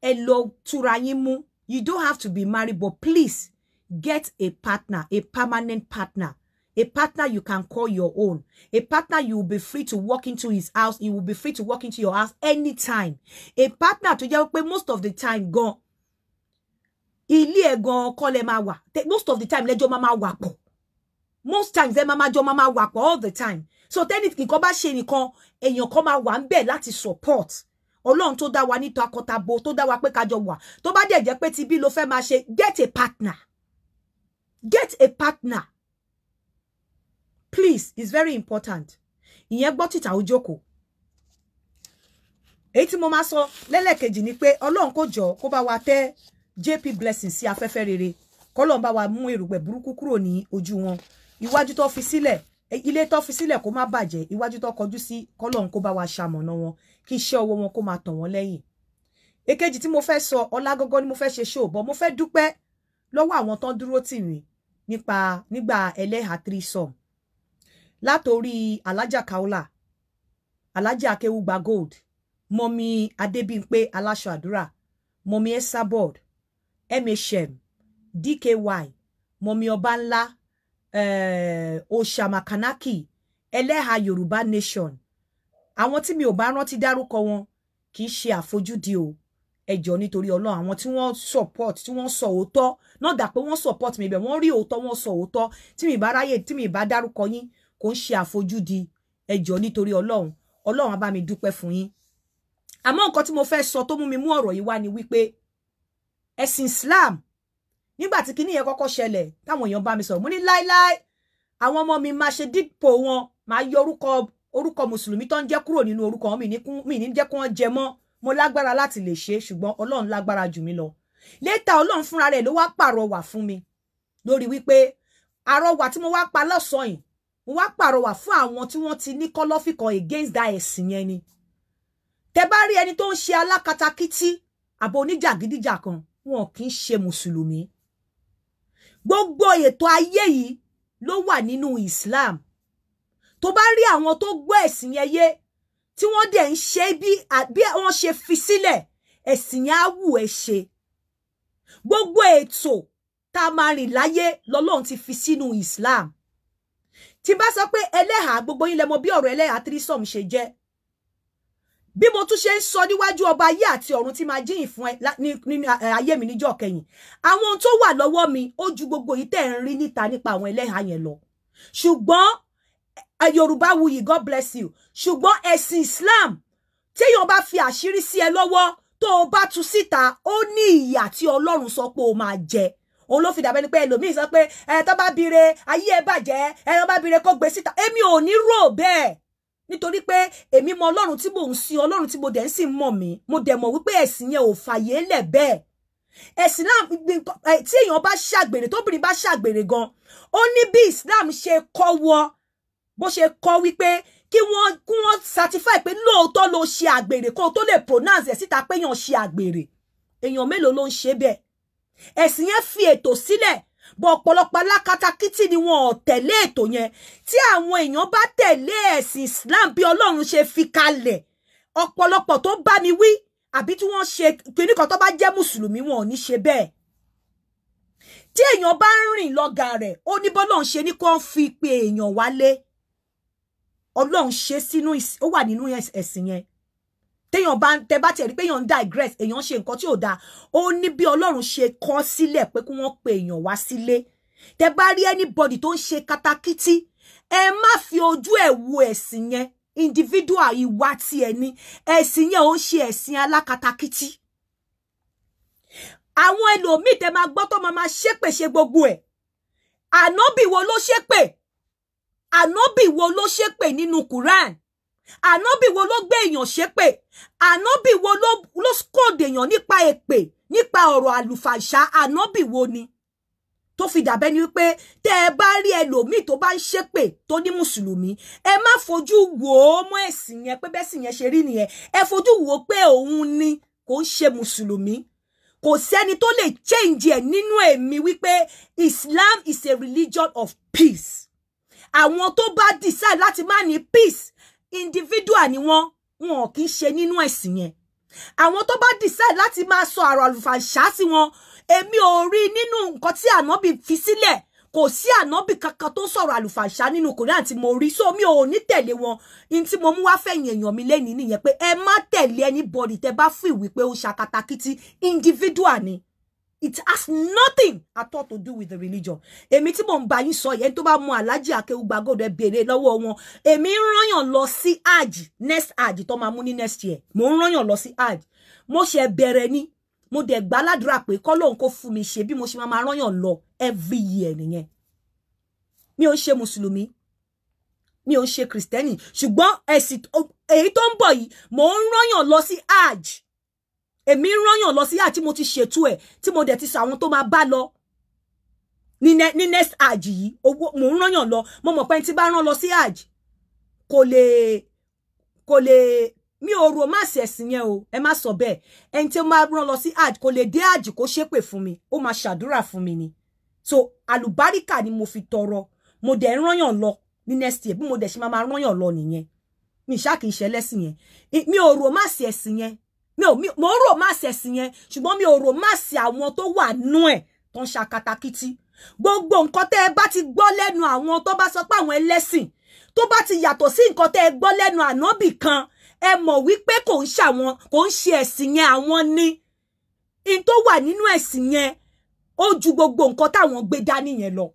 ẹ lọ túra yín mú. You don't have to be married, but please get a partner, a permanent partner. A partner you can call your own. A partner you will be free to walk into his house. You will be free to walk into your house anytime. A partner to jẹ́ pé most of the time gan. Ilé ẹ̀ gan kọ́ lẹ máa wà. Most of the time lẹ́jọ́ máa wà pọ̀. Most times ẹ máa jọ máa wà pọ̀ all the time. So tẹ́ni nǹkan bá ṣe nìkan èèyàn kan máa wà ńbẹ̀ láti support. Ọlọ́run tó dá wa ní takọtabo tó dá wa pé kájọ wà. Tó bá dẹ̀ jẹ́ pé tí bí ló fẹ́ máa ṣe, get a partner. Get a partner. Please, it's very important. Ìyẹn gbọ́ títà ojoko. Èyí tí mo máa sọ lẹ́lẹ́kejì ni pé Ọlọ́run kó jọ kó bá wa tẹ́ JP Blessing sí afẹ́fẹ́ rere. K'Ọlọ́run bá wa mú erùpẹ̀ burúkú kúrò ní ojú wọn. Iwájú tó fi sílẹ̀, ilé tó fi sílẹ̀ kó má bàjẹ́. Iwájú tó kọjú sí k'Ọlọ́run kó bá wa ṣamọ̀nà wọn. Kí iṣẹ́ ọwọ́ wọn kó máa tàn wọ́n lẹ́yìn. Èkejì tí mo fẹ́ sọ ọlágọ́gọ́ ni mo fẹ́ ṣe show bọ̀ mo fẹ́ dúpẹ́ lọ́wọ́ àwọn tán dúró tì mí nígbà Eleha threesome. Látorí Alhaja Kaola, Alhaja Akewugbagold, Mọ́mì Adebimpe aláṣọ àdúrà, Mọ́mì Esabod, MHM, DKY, Mọ́mì Obanla, Oshamakanaki, Eleha Yoruba Nation. Àwọn tí mi ò bá rántí dárúkọ wọn kì í ṣe àfojúdi o. Ẹ jọ̀ọ́ nítorí Ọlọ́run àwọn tí wọ́n support tí wọ́n sọ òótọ́ náà dà pé wọ́n support mi bẹ̀ wọ́n rí òótọ́ wọ́n sọ òótọ́ tí mi bá ráyè tí mi bá dárúkọ yín kò ń ṣe àfojúdi ẹ jọ̀ọ́ nítorí Ọlọ́run Ọlọ́run á bá mi dúpẹ́ fún yín. Àmọ́ nǹkan tí mo fẹ́ sọ tó mú mi mú ọ̀rọ̀ yìí wá ni wípé ẹ̀sìn Islam nígbà tí kíní yẹn kọ́kọ́ ṣẹlẹ̀ táwọn èèyàn bá mi sọ̀rọ̀ mo ní láíláí àwọn ọmọ mi máa ṣe dípò wọn máa yọ orúkọ mùsùlùmí tó ń jẹ́ kúrò nínú orúkọ wọn mi ní jẹ́ kí wọ́n jẹ mọ́ mo lágbára láti lè ṣe ṣùgbọ́n Ọlọ́run lágbára jù mí lọ. Létà Ọlọ́run fúnra rẹ̀ ló wá pàrọwà fún mi lórí wípé àrọwà tí mo wá pa lọ́sàn yìí mo wá pàrọwà fún àwọn tí wọ́n ti ní kọ́lọ́fì kan against that ẹ̀sìn yẹn ni. Tẹ́ bá rí ẹni tó ń ṣe alákatakítí àbò oníjàgídíjà kan wọn kì í ṣe mùsùlùmí. Gbogbo ètò ayé yìí ló wà nínú Islam. Tó bá rí àwọn tó gbọ́ ẹ̀sìn yẹn yé tí wọ́n dẹ̀ ń ṣe bí wọ́n ṣe fi sílẹ̀ ẹ̀sìn yẹn á wù ẹ́ ṣe. Gbogbo ètò tá a máa rìn láyé lọ́lọ́run ti fi sínú Islam. Tí bá sọ pé Eleha gbogbo yín lẹ mọ̀ bí ọ̀rọ̀ Eleha threesome ṣe jẹ́. Bí mo tún ṣe ń sọ níwájú ọba ayé àti ọ̀run tí máa jíyìn fún ẹ nínú ayé mi níjọ́ kẹyìn. Àwọn ohun tó wà lọ́wọ́ mi ó ju gbogbo yìí tẹ́ ń rí níta nípa àwọn Eleha yẹn lọ. Ṣùgbọ́n Yoruba wuyi God bless you. Ṣùgbọ́n ẹ̀sìn Islam téèyàn bá fi àṣírí sí ẹ lọ́wọ́ tó o bá tú síta ó ní ìyà tí Ọlọ́run sọ pé o máa jẹ. Òun ló fi dàbẹ́ ni pé ẹlòmíì sọ pé tó bá bire ayé ẹ bàjẹ́ tó bá bire kó gbé síta. Èmi ò ní rò bẹ́ẹ̀ nítorí pé èmi mọ Ọlọ́run tí mò ń sìn Ọlọ́run tí mo dẹ̀ ń sìn mọ̀ mí mo dẹ̀ mọ̀ wípé ẹ̀sìn yẹn ò fàyè lẹ̀ bẹ́ẹ̀. Ẹ̀sìn náà tí èèyàn bá ṣàgbèrè tóbìnrin bá ṣàgbèrè gan ó ní bí Islam ṣe kọ́ wọ́ bó ṣe kọ́ wípé kí wọ́n certify pé lóòótọ́ ló ṣe àgbèrè kó tó lè pronounce ẹ̀ síta pé èèyàn ṣe àgbèrè. Èèyàn mélòó ló ń ṣe bẹ́ẹ̀? Ẹ̀sìn yẹn fi ètò sílẹ̀ bọ̀ ọ̀pọ̀lọpọ̀ alákatakítí ni wọn ò tẹ̀lé ètò yẹn. Tí àwọn èèyàn bá tẹ̀lé ẹ̀sìn Islam bí Ọlọ́run ṣe fi kalẹ̀ ọ̀pọ̀lọpọ̀ tó bá mi wí àbí tí wọ́n ṣe kíníkan tó bá jẹ́ mùsùlùmí wọn ò ní ṣe bẹ́ẹ̀. Tí èèyàn bá ń rìn lọ́gà rẹ̀ ó ní bọ́lọ́run ṣe ní kó fi pe èèyàn wálé. Ọlọ́run ṣe sínú ó wà nínú ẹ̀sìn yẹn. Téèyàn bá tẹ́ bá tiẹ̀ rí pé èèyàn ń digress èèyàn ṣe nǹkan tí ò dáa ó ní bí Ọlọ́run ṣe kọ́ sílẹ̀ pé kí wọ́n pe èèyàn wá sílé. Tẹ́ bá rí anybody tó ń ṣe katakítí ẹ má fi ojú ẹ̀ wo ẹ̀sìn yẹn individual ìwà tí ẹ ní ẹ̀sìn yẹn ó ń ṣe ẹ̀sìn alákatakítí. Àwọn ẹlòmíì tẹ́ máa gbọ́ tó máa ṣépè ṣe gbogbo ẹ̀. Ànábì wo ló ṣépè? Ànábì wo ló ṣépè nínú Quran? Ànábì wo ló gbé èèyàn ṣépè? Ànábì wo ló scold èèyàn nípa èpè nípa ọ̀rọ̀ àlùfàṣà? Ànábì wo ni? tó fi dàbẹ́ ni wípé tẹ́ ẹ bá rí ẹlòmíì tó bá ń ṣépè tó ní mùsùlùmí ẹ má fojú wò ó mọ́ ẹ̀sìn yẹn pé bẹ́sìn yẹn ṣe rí nìyẹn ẹ fojú wò ó pé òun ni kò ń ṣe mùsùlùmí kò sẹ́ni tó lè change ẹ̀ nínú èmi wípé Islam is a religion of peace àwọn tó bá decide láti má ní peace individual ni wọn kì í ṣe nínú ẹ̀sìn yẹn àwọn tó bá decide láti máa sọ ọ̀rọ̀ àlùfàǹṣá sí wọn èmi ò rí nínú nǹkan tí ànábì fi sílẹ̀ kò sí ànábì kankan tó sọ̀rọ̀ àlùfàǹṣá nínú Kùránì tí mo rí so mi ò ní tẹ̀lé wọn in tí mo mú wá fẹ̀yìn èèyàn mi lẹ́ni nìyẹn pé ẹ má tẹ̀lé anybody tẹ́ bá feel wípé ó ṣakatakítí individual ni it has nothing at all to do with the religion èmi tí mo ń bá yín sọ yẹn tó bá mú Alhaja Akewugbagold ẹ béèrè lọ́wọ́ wọn èmi ń rányàn lọ sí hajj next hajj tó máa mú ní next year mo ń rányàn lọ sí hajj mo ṣe bẹ̀rẹ̀ ni mo dẹ̀ gbà ládùúrà pé k'Ọlọ́run kó fún mi ṣe bí mo ṣe máa rányàn lọ every year nìyẹn mi ò ṣe mùsùlùmí mi ò ṣe kristẹni ṣùgbọ́n ẹ̀sìn èyí tó ń bọ̀ yìí mo ń rányàn lọ sí hajj èmi ń rányàn lọ sí hajj tí mo ti ṣètò ẹ̀ tí mo dẹ̀ ti sọ àwọn tó máa bá lọ ní next hajj yìí mo ń rányàn lọ mo mọ̀ pé ẹni tí bá rán lọ sí hajj kò lè mi ò romance ẹ̀sìn yẹn o ẹ má sọ bẹ́ẹ̀ ẹni tí ó máa rán lọ sí hajj kò lè dé hajj kó ṣépè fún mi ó máa ṣàdúrà fún mi ni so àlùbáríkà ni mo fi tọrọ mo dẹ̀ ń rányàn lọ ní next year bí mo dẹ̀ ṣe máa rányàn lọ nìyẹn mi ṣá kìí ṣe lẹ́sìn yẹn mi ò romance ẹ̀sìn yẹn mo ń romance ẹ̀sìn yẹn ṣùgbọ́n mi ò romance àwọn tó wà nú ẹ̀ tó ń ṣakatakítí gbogbo nǹkan tẹ́ ẹ bá ti gbọ́ lẹ́nu àwọn tó bá sọ pé àwọn ẹlẹ́sìn tó bá ti yàtọ̀ sí nǹkan tẹ́ ẹ gbọ́ lẹ́nu ànábì kan ẹ mọ̀ wípé kò ń ṣe ẹ̀sìn yẹn àwọn ni in tó wà nínú ẹ̀sìn yẹn ó ju gbogbo nǹkan táwọn gbé dání yẹn lọ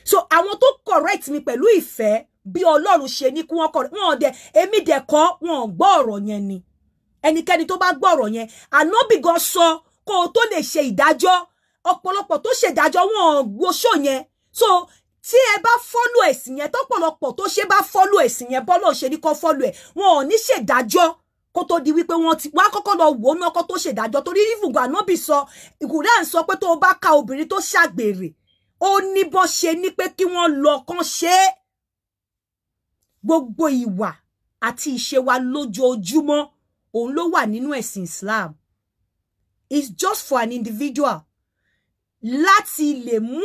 so àwọn tó correct mi pẹ̀lú ìfẹ́ bí Ọlọ́run ṣe ní kí wọ́n correct wọn dẹ̀ èmi dẹ̀ kọ́ wọn gbọ́ ọ̀rọ̀ yẹn ni ẹnikẹ́ni tó bá gbọ́ ọ̀rọ̀ yẹn ànábì gan sọ kó o tó lè ṣe ìdájọ́ ọ̀pọ̀lọpọ̀ tó ṣe ìdájọ́ wọn wo ṣó yẹn so tí ẹ bá follow ẹ̀sìn yẹn tọ́pọ̀lọpọ̀ tó ṣe bá follow ẹ̀sìn yẹn bọ́lọ̀ ṣe ní kó follow ẹ̀ wọn ò ní ṣèdájọ́ kó tó di wípé wọ́n kọ́kọ́ lọ wò ó náà kó tó ṣèdájọ́ torí ìfùgbà ànábì sọ Kùránì sọ pé tó bá ka obìnrin tó ṣàgbèrè ó ní bó ṣe ní pé kí wọ́n lọ kán ṣe é gbogbo ìwà àti ìṣe wa lójoojúmọ́ òun ló wà nínú ẹ̀sìn Islam it's just for an individual láti lè mú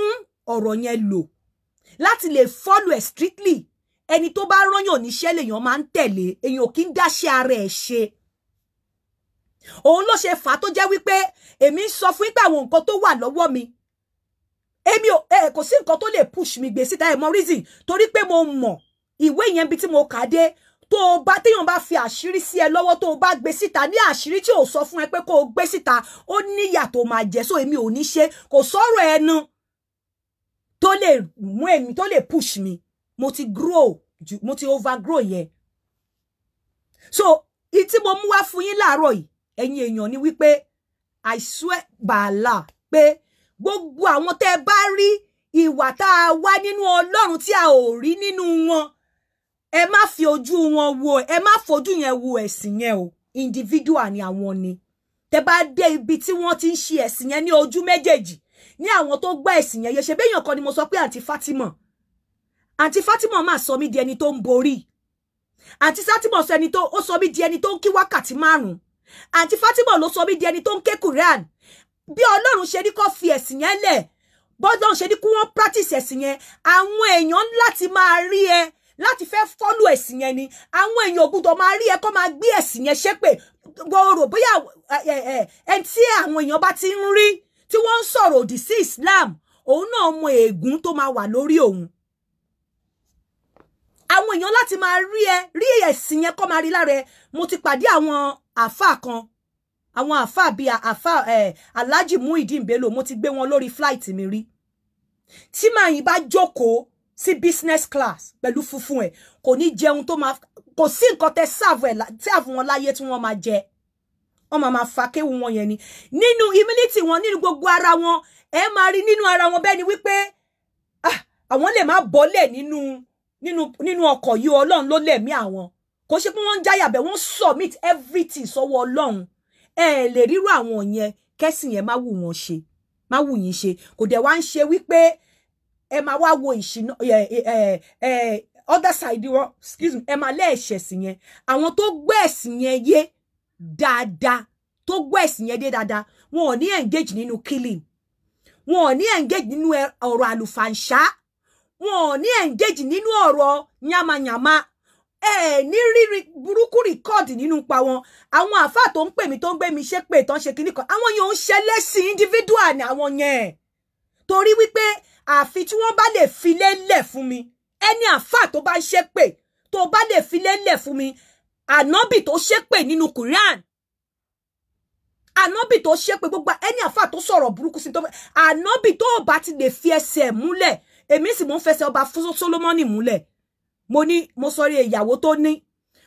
ọ̀rọ̀ yẹn lò láti lè follow it strictly ẹni tó bá rányàn níṣẹ́ lèèyàn máa ń tẹ̀lé èèyàn kì í dáṣẹ́ ara ẹ̀ ṣe òun ló ṣe fà á tó jẹ́ wípé èmi ń sọ fún yín pé àwọn nǹkan tó wà lọ́wọ́ mi èmi kò sí nǹkan tó lè push mi gbé síta ẹ̀ mọ reason torí pé mo mọ̀ ìwé yẹn bí tí mo kà dé téèyàn bá fi àṣírí sí ẹ lọ́wọ́ tó bá gbé síta ní àṣírí tí ò sọ fún ẹ pé kó o gbé síta ó níyà tó máa jẹ so èmi ò ní ṣe kò sọ̀rọ̀ ẹnu tó lè mú èmi tó lè push mi mo ti overgrow yẹn so tí mo mú wá fún yín láàárọ̀ yìí ẹ̀yin èèyàn ni wípé I swear by Allah pé gbogbo àwọn tẹ́ bá rí ìwà tá a wá nínú Ọlọ́run tí a ò rí nínú wọn ẹ má fi ojú wọn wo ẹ má fojú yẹn wo ẹ̀sìn yẹn o individual ni àwọn ni tẹ́ bá dé ibi tí wọ́n ti ń ṣe ẹ̀sìn yẹn ní ojú méjèèjì ní àwọn tó gbọ́ ẹ̀sìn yẹn ṣe béèyàn kan ni mo sọ pé àǹtí Fatima máa sọ mí di ẹni tó ń borí àǹtí Fatima sọ ẹni tó ó sọ mí di ẹni tó ń kí wákàtí 5 àǹtí Fatima ló sọ mí di ẹni tó ń ké Quran bí Ọlọ́run ṣe ní kó fi ẹ̀sìn yẹn lẹ̀ bọ́dọ̀ ṣe ní kí wọ́n practice ẹ̀sìn yẹn àwọn èèyàn láti máa rí ẹ láti fẹ́ follow ẹ̀sìn yẹn ni àwọn èèyàn gbọ́dọ̀ máa rí ẹ kó máa gbé ẹ̀sìn yẹn ṣépè gbòòrò bóyá ẹni tí àwọn èèyàn bá ti ń rí tí wọ́n ń sọ̀rọ̀ òdì sí Islam òun náà mọ ègún tó máa wà lórí òun àwọn èèyàn láti máa rí ẹ̀sìn yẹn kó máa rí lára ẹ mo ti pàdé àwọn àfáà kan àwọn àfáà bíi àfáà Alhaji Muideen mo ti gbé wọn lórí flight mi rí tí màá yín bá jókòó sí business class pẹ̀lú funfun ẹ̀ kò ní jẹun tó máa kò sí nǹkan tẹ́ serve wọn láyé tí wọ́n máa jẹ wọ́n máa fa kéwu wọn yẹn ni nínú humility wọn nínú gbogbo ara wọn ẹ máa rí nínú ara wọn bẹ́ẹ̀ ni wípé àwọn lè má bọ́lẹ̀ nínú ọkọ̀ yìí Ọlọ́run ló lẹ̀mí àwọn kò ṣe pé wọ́n ń jáyà bẹ́ẹ̀ wọ́n submit everything sọ́wọ́ Ọlọ́run ẹ lè ríru àwọn yẹn kẹ́sìn yẹn má wù wọ́n ṣe má wù yín ṣe kò dẹ̀ wá ń ṣe wípé ẹ máa wá wo ìṣìnà other side wọn excuse me ẹ máa lé ẹ̀ṣẹ̀sìn yẹn àwọn tó gbọ́ ẹ̀sìn yẹn yé dáadáa tó gbọ́ ẹ̀sìn yẹn dé dáadáa wọn ò ní engage nínú killing wọn ò ní engage nínú ọ̀rọ̀ àlùfàǹṣá wọn ò ní engage nínú ọ̀rọ̀ yamayama ní rírí burúkú record nínú pa wọn àwọn àfáà tó ń pè mí tó ń gbé mi ṣépè tán ṣe kíní kan àwọn yẹn ò ń ṣẹlẹ́sìn individual ni àwọn yẹn torí wípé àfi tí wọ́n bá lè fi lélẹ̀ fún mi ẹni àfáà tó bá ń ṣépè tó bá lè fi lélẹ̀ fún mi ànábì tó ṣépè nínú Quran ànábì tó ṣépè gbogbo ẹni àfáà tó sọ̀rọ̀ burúkú sí tó ànábì tó bá ti lè fi ẹsẹ̀ múlẹ̀ èmi sì mo ń fẹsẹ̀ ọba Solomoni múlẹ̀ mo sọ rí ìyàwó tó ní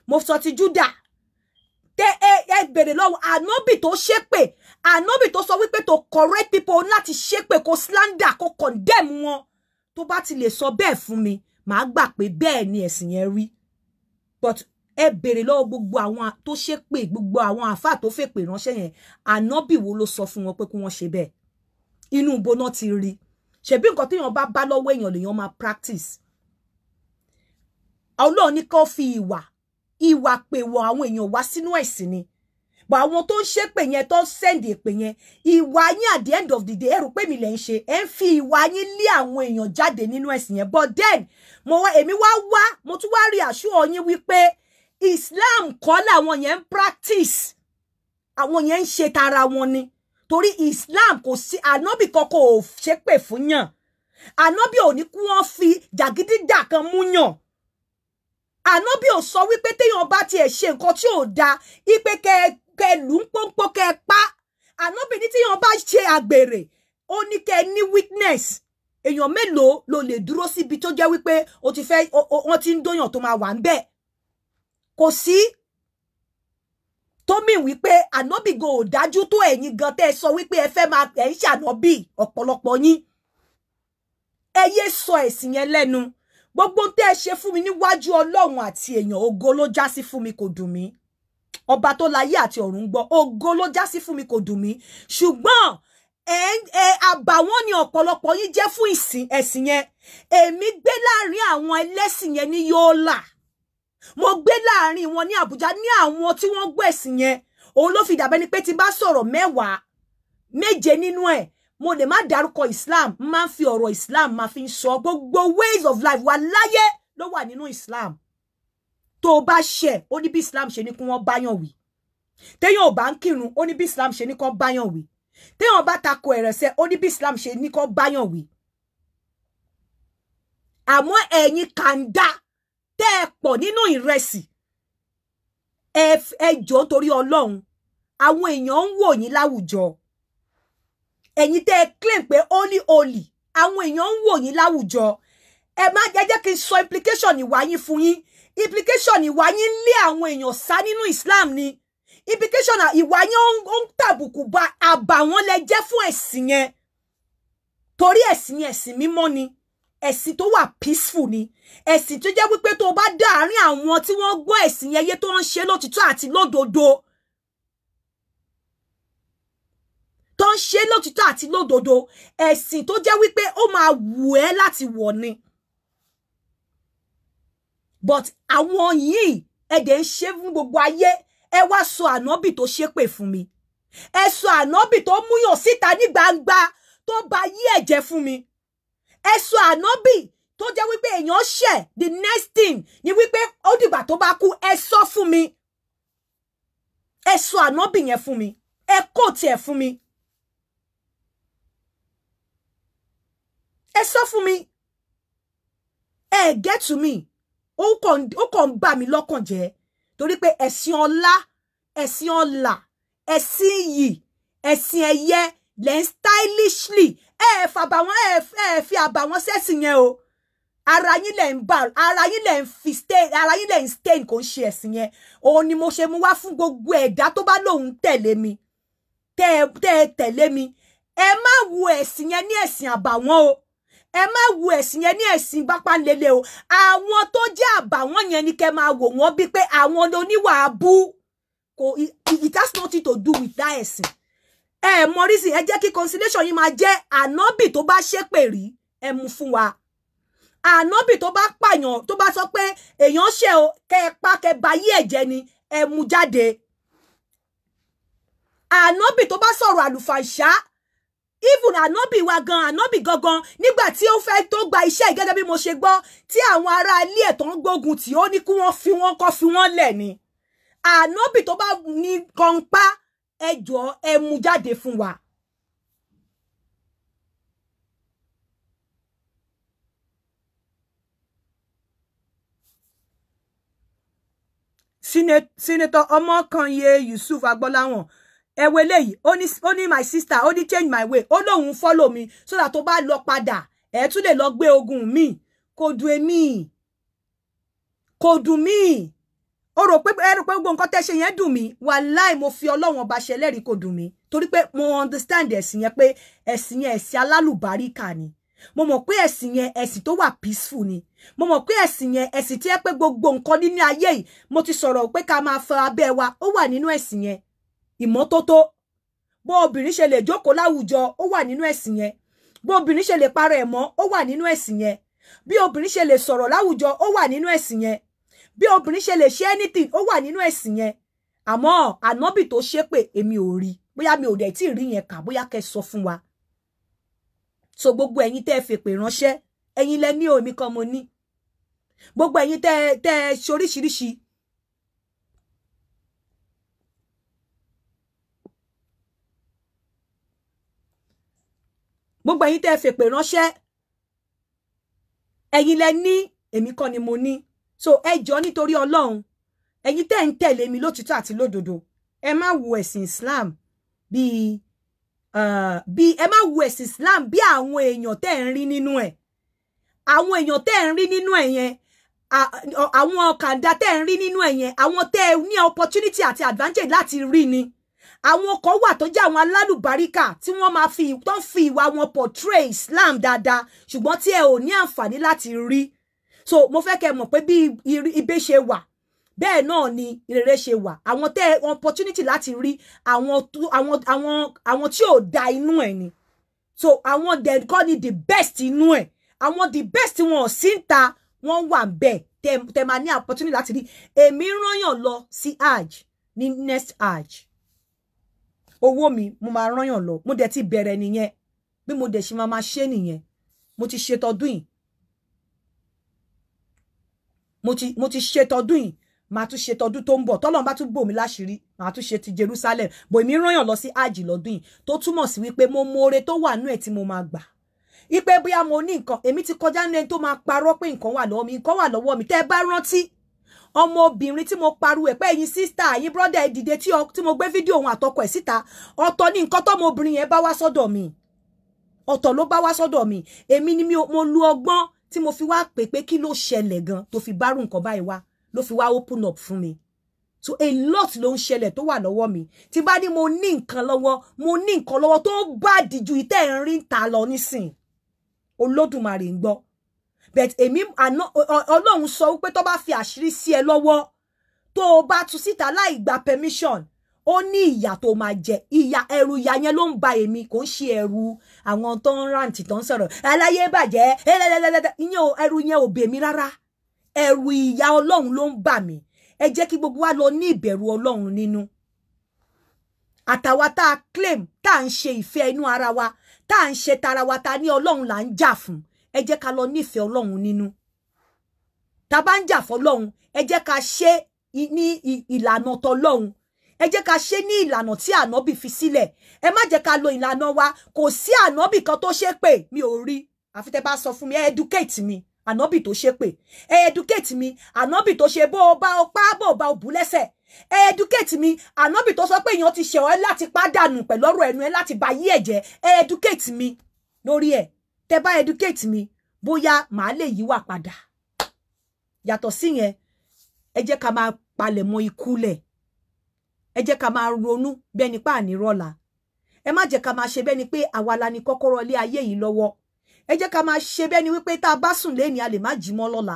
mo sọ ti Juda tẹ ẹ bèrè lọ́wọ́ ànábì tó ṣépè ànábì tó sọ wípé to correct people láti ṣépè kó slander kó condemn wọn tó bá ti lè sọ bẹ́ẹ̀ fún mi màá gbà pé bẹ́ẹ̀ ni ẹ̀sìn yẹn rí but ẹ bèrè lọ́wọ́ gbogbo àwọn tó ṣépè gbogbo àwọn àfáà tó fèpè ránṣẹ́ yẹn ànábì wo ló sọ fún wọn pé kí wọ́n ṣe bẹ́ẹ̀ inú ibo náà ti rí ṣebí nǹkan téèyàn bá lọ́wọ́ èèyàn lèèyàn máa practice Ọlọ́run ní kó fi ìwà pè wọ àwọn èèyàn wá sínú ẹ̀sìn ni but àwọn tó ń ṣépè yẹn tó ń send èpè yẹn ìwà yín at the end of the day ẹ rò pé mi lẹ ń ṣe ẹ ń fi ìwà yín lé àwọn èèyàn jáde nínú ẹ̀sìn yẹn but then èmi mo tún wá rí àṣùọ yín wípé Islam kọ́ làwọn yẹn ń practice àwọn yẹn ń ṣe tara wọn ni torí Islam kò sí ànábì kankan ò ṣépè fún yàn ànábì ò ní kí wọ́n fi jàgídíjà kan mú yàn ànábì ò sọ wípé téèyàn bá tiẹ̀ ṣe nǹkan tí ò da ipe kẹ lù ń pọ́npọ́ kẹ pa ànábì ní téèyàn bá ṣe àgbèrè ó ní kẹ ní witness èèyàn mélòó ló lè dúró síbi tó jẹ́ wípé wọ́n ti ń dóyàn tó máa wà ń bẹ̀ kò sí tó mì wípé ànábì go ò dájú tó ẹ̀yin gan tẹ́ ẹ sọ wípé ẹ fẹ́ máa ẹ̀ ń ṣànábì ọ̀pọ̀lọpọ̀ yín ẹ yé sọ ẹ̀sìn yẹn lẹ́nu gbogbo tẹ́ ẹ ṣe fún mi níwájú Ọlọ́run àti èèyàn ògo ló já sí fún mi kò dùn mí ọba tó láyé àti ọ̀run gbọ́ ògo ló já sí fún mi kò dùn mí ṣùgbọ́n àbàwọ́n ni ọ̀pọ̀lọpọ̀ yín jẹ́ fún ẹ̀sìn yẹn èmi gbé láàrin àwọn ẹlẹ́sìn yẹn ní Yola mo gbé láàrin wọn ní Àbújá ní àwọn tí wọ́n gbọ́ ẹ̀sìn yẹn òun ló fi dàbẹ́ ni pé tí bá sọ̀rọ̀ 7 nínú ẹ̀ mo lè má dárúkọ Islam máa ń fi ọ̀rọ̀ Islam máa fi ń sọ gbogbo ways of life wa láyé ló wà nínú Islam tó bá ṣe ó ní bí Islam ṣe ní kí wọ́n báyàn wí téèyàn ò bá ń kírun ó ní bí Islam ṣe ní kí wọ́n báyàn wí téèyàn bá tako ẹ̀rẹ̀sẹ̀ ó ní bí Islam ṣe ní kí wọ́n báyàn wí àmọ́ ẹ̀yin kàńdá tẹ́ ẹ pọ̀ nínú ìrẹsì ẹ jọ̀ọ́ torí Ọlọ́run àwọn èèyàn ń wò yín láwùjọ ẹ̀yin tẹ́ ẹ claim pé holy àwọn èèyàn ń wò yín láwùjọ ẹ má jẹ́ kí n sọ implication ìwà yín fún yín implication ìwà yín lé àwọn èèyàn sá nínú Islam ni implication ìwà yín ó ń tàbùkù bá àbàwọ́n lẹ jẹ́ fún ẹ̀sìn yẹn torí ẹ̀sìn yẹn ẹ̀sìn mímọ́ ni ẹ̀sìn tó wà peaceful ni ẹ̀sìn tó jẹ́ wípé tó bá dá àárín àwọn tí wọ́n gbọ́ ẹ̀sìn yẹn yé tó ń ṣe lótìtọ́ àti lódodo tó ń ṣe lótìtọ́ àti lódodo ẹ̀sìn tó jẹ́ wípé ó máa wù ẹ́ láti wọ̀ ni but àwọn yìí ẹ̀dẹ̀ ń ṣe fún gbogbo ayé ẹ wá sọ ànábì tó ṣépè fún mi ẹ sọ ànábì tó múyàn síta ní gbangba tó bà yí ẹ̀jẹ̀ fún mi ẹ sọ ànábì tó jẹ́ wípé èèyàn ṣẹ̀ the next thing ni wípé ó dìgbà tó bá kú ẹ sọ fún mi ẹ sọ ànábì yẹn fún mi ẹ kò tiẹ̀ fún mi ẹ sọ fún mi ẹ get to me ó kàn bà mí lọ́kàn jẹ́ torí pé ẹ̀sìn ọlá ẹ̀sìn ọlà ẹ̀sìn iyì ẹ̀sìn ẹ̀yẹ lẹ́ ń stylishly ẹ fi àbàwọ́n sẹ́sìn yẹn o ara yín lẹ́ ń fi stain ara yín lẹ́ ń stain kò ń ṣe ẹ̀sìn yẹn òun ni mo ṣe mú wá fún gbogbo ẹ̀dá tó bá lóun tẹ̀lé mi tẹ̀lé mi ẹ má wo ẹ̀sìn yẹn ní ẹ̀sìn àbàwọ́n o ẹ má wo ẹ̀sìn yẹn ní ẹ̀sìn bápánlélé o àwọn tó jẹ́ àbàwọ́n yẹn ni kẹ́ máa wò wọ́n bí pé àwọn oníwà abú kò it has nothing to do with that ẹ̀sìn mọ reason ẹ jẹ́ kí conciliation yín máa jẹ́ ànábì tó bá ṣépè rí ẹ mú fún wa ànábì tó bá pààyàn tó bá sọ pé èèyàn ṣe o kẹ́ pa kẹ́ bá yí ẹ̀jẹ̀ ni ẹ mú jáde ànábì tó bá sọ̀rọ̀ àlùfàǹṣá even ànábì wa gan ànábì gangan nígbà tí ó fẹ́ tó gba iṣẹ́ gẹ́gẹ́ bí mo ṣe gbọ́ tí àwọn ará ilé ẹ̀ tó ń gbógun tí ó ní kí wọ́n fi wọ́n lẹ̀ ni ànábì tó bá ní kọ́ńpá ẹ jọ̀ọ́ ẹ mú jáde fún wa. Senator Ọmọkanye Yusuff Agbọ́láwọn ẹwẹ léyìí ó ní my sister ó ní change my way ó lóun follow mi so that tó bá lọ padà ẹ tún lè lọ gbé ogun mi kò dùn èmi kò dùn mí ó rò pé gbogbo nǹkan tẹ́ ṣe yẹn dùn mí wàláì mo fi Ọlọ́run ọba ṣẹlẹ́rìí kò dùn mí torí pé mo understand ẹ̀sìn yẹn pé ẹ̀sìn yẹn ẹ̀sìn alálùbáríkà ni mo mọ̀ pé ẹ̀sìn yẹn ẹ̀sìn tó wà peaceful ni mo mọ̀ pé ẹ̀sìn yẹn ẹ̀sìn tí ẹ pé gbogbo nǹkan nínú ayé yìí mo ti sọ̀rọ̀ pé ká máa fọ abẹ́ wa ó wà nínú ẹ̀sìn yẹn ìmọ́tótó bó obìnrin ṣe lè jókòó láwùjọ ó wà nínú ẹ̀sìn yẹn bó obìnrin ṣe lè para ẹ̀ mọ́ ó wà nínú ẹ̀sìn yẹn bí obìnrin ṣe lè sọ̀rọ̀ láwùjọ ó wà nínú ẹ̀sìn yẹn bí obìnrin ṣe lè ṣe anything ó wà nínú ẹ̀sìn yẹn àmọ́ ànábì tó ṣépè èmi ò rí bóyá mi ò dẹ̀ tí ì rí yẹn kà bóyá kẹ́ sọ fún wa so gbogbo ẹ̀yin tẹ́ fèpè ránṣẹ́ ẹ̀yin lẹ ní omi kan mo ní gbogbo ẹ̀yin tẹ́ ṣoríṣiríṣi gbogbo ẹ̀yin tẹ́ fèpè ránṣẹ́ ẹ̀yin lẹ ní èmi kan ni mo ní so ẹ jọ̀ọ́ nítorí Ọlọ́run ẹ̀yin tẹ́ ń tẹ̀lé mi lótìtọ́ àti lódodo ẹ má wo ẹ̀sìn Islam bí ẹ má wo ẹ̀sìn Islam bí àwọn èèyàn tẹ́ ń rí nínú ẹ̀ àwọn èèyàn tẹ́ ń rí nínú ẹ̀ yẹn àwọn kàńdá tẹ́ ń rí nínú ẹ̀ yẹn àwọn tẹ́ ní opportunity àti advantage láti rí ni àwọn kan wà tó jẹ́ àwọn alálùbáríkà tí wọ́n máa fi ìwà wọn portray Islam dáadáa ṣùgbọ́n tí ẹ ò ní àǹfààní láti rí so mo fẹ́ kẹ́ mọ̀ pé bí ibẹ̀ ṣe wà bẹ́ẹ̀ náà ni ìrere ṣe wà àwọn tẹ́ opportunity láti rí àwọn tí ò da inú ẹ̀ ni so àwọn dẹ̀ kọ́ ni the best inú ẹ̀ àwọn the best wọn ò sí ń ta wọ́n wà bẹ́ẹ̀ tẹ́ máa ní opportunity láti rí èmi rányàn lọ sí hajj ní next hajj owó mi mo máa rányàn lọ mo dẹ̀ ti bẹ̀rẹ̀ nìyẹn bí mo dẹ̀ ṣe máa ṣe nìyẹn mo ti ṣe tọdún yìí mo ti ṣe tọdún yìí màá tún ṣe tọdún tó ń bọ̀ tọ́lọ́run bá tún bò mí láṣìírí màá tún ṣe ti Jerusalem bò èmi rányàn lọ sí hajj lọ́dún yìí tó túmọ̀ sí wípé mo mọ̀ọ́re tó wà nú ẹ̀ tí mo máa gbà ipe bóyá mo ní nǹkan èmi ti kọjá ní ẹni tó máa parọ́ pé nǹkan wà lọ́wọ́ mi nǹkan wà lọ́wọ́ mi tẹ́ ẹ bá rántí ọmọbìnrin tí mo pariwo ẹ̀ pé ẹ̀yin sísítà ẹ̀yin brọ́dà ẹ̀ dìde tí mo gbé fídíò òun àtọkọ ẹ̀ síta ọ̀tọ̀ ní nǹkan tọ́mọbìnrin yẹn bá wá sọ́dọ̀ mi ọ̀tọ̀ ló bá wá sọ́dọ̀ mi èmi ni mo lu ọgbọ́n tí mo fi wá pè pé kí ló ṣẹlẹ̀ gan tó fi bárù nǹkan báyìí wá ló fi wá open up fún mi so a lot ló ń ṣẹlẹ̀ tó wà lọ́wọ́ mi tí bá ní mo ní nǹkan lọ́wọ́ tó bá dìjú ìtẹ́ ń rí ta lọ nísìn Olódùmarè ń gbọ́ but èmi Ọlọ́run sọ wípé tó bá fi àṣírí sí ẹ lọ́wọ́ tó o bá tú síta láì gba permission ó ní ìyà tó máa jẹ ẹrù ìyà yẹn ló ń ba èmi kò ń ṣe ẹrù àwọn tó ń rántí tó ń sọ̀rọ̀ aláyé bàjẹ́ ẹrù yẹn ò bè mí rárá ẹrù ìyà Ọlọ́run ló ń bà mí ẹ jẹ́ kí gbogbo wa lọ ní ìbẹ̀rù Ọlọ́run nínú àtàwa tá a claim tá à ń ṣe ìfẹ́ inú ara wa tá à ń ṣe tara wa ta ní Ọlọ́run là ń jà fún ẹ jẹ́ ká lọ nífẹ̀ẹ́ Ọlọ́run nínú tá bá ń jà fọ́lọ́run ẹ jẹ́ ká ṣe ní ìlànà tọlọ́run ẹ jẹ́ ká ṣe ní ìlànà tí ànábì fi sílẹ̀ ẹ má jẹ́ ká lo ìlànà wa kò sí ànábì kan tó ṣe pé mi ò rí àfi tẹ́ bá sọ fún mi ẹ educate mi ànábì tó ṣe pé ẹ educate mi ànábì tó ṣe bó o bá o pa bó o bá o bù lẹ́sẹ̀ ẹ educate mi ànábì tó sọ pé èèyàn ti ṣe ọ́ láti pàdánù pẹ̀lú ọ̀rọ̀ ẹnu ẹ láti bà yí ẹ̀jẹ̀ ẹ educate mi lórí ẹ̀ tẹ́ bá educate mi bóyá màá lè yíwà padà yàtọ̀ sí yẹn ẹ jẹ́ ká máa palẹ̀mọ́ ikú lẹ̀ ẹ jẹ́ ká máa ronú bẹ́ni pa ní rọ́la ẹ má jẹ́ ká máa ṣe bẹ́ni pé àwa la ní kọ́kọ́rọ́ lé ayé yìí lọ́wọ́ ẹ jẹ́ ká máa ṣe bẹ́ni wípé tá a bá sùn lẹ́ni a lè má jí mọ́ lọ́la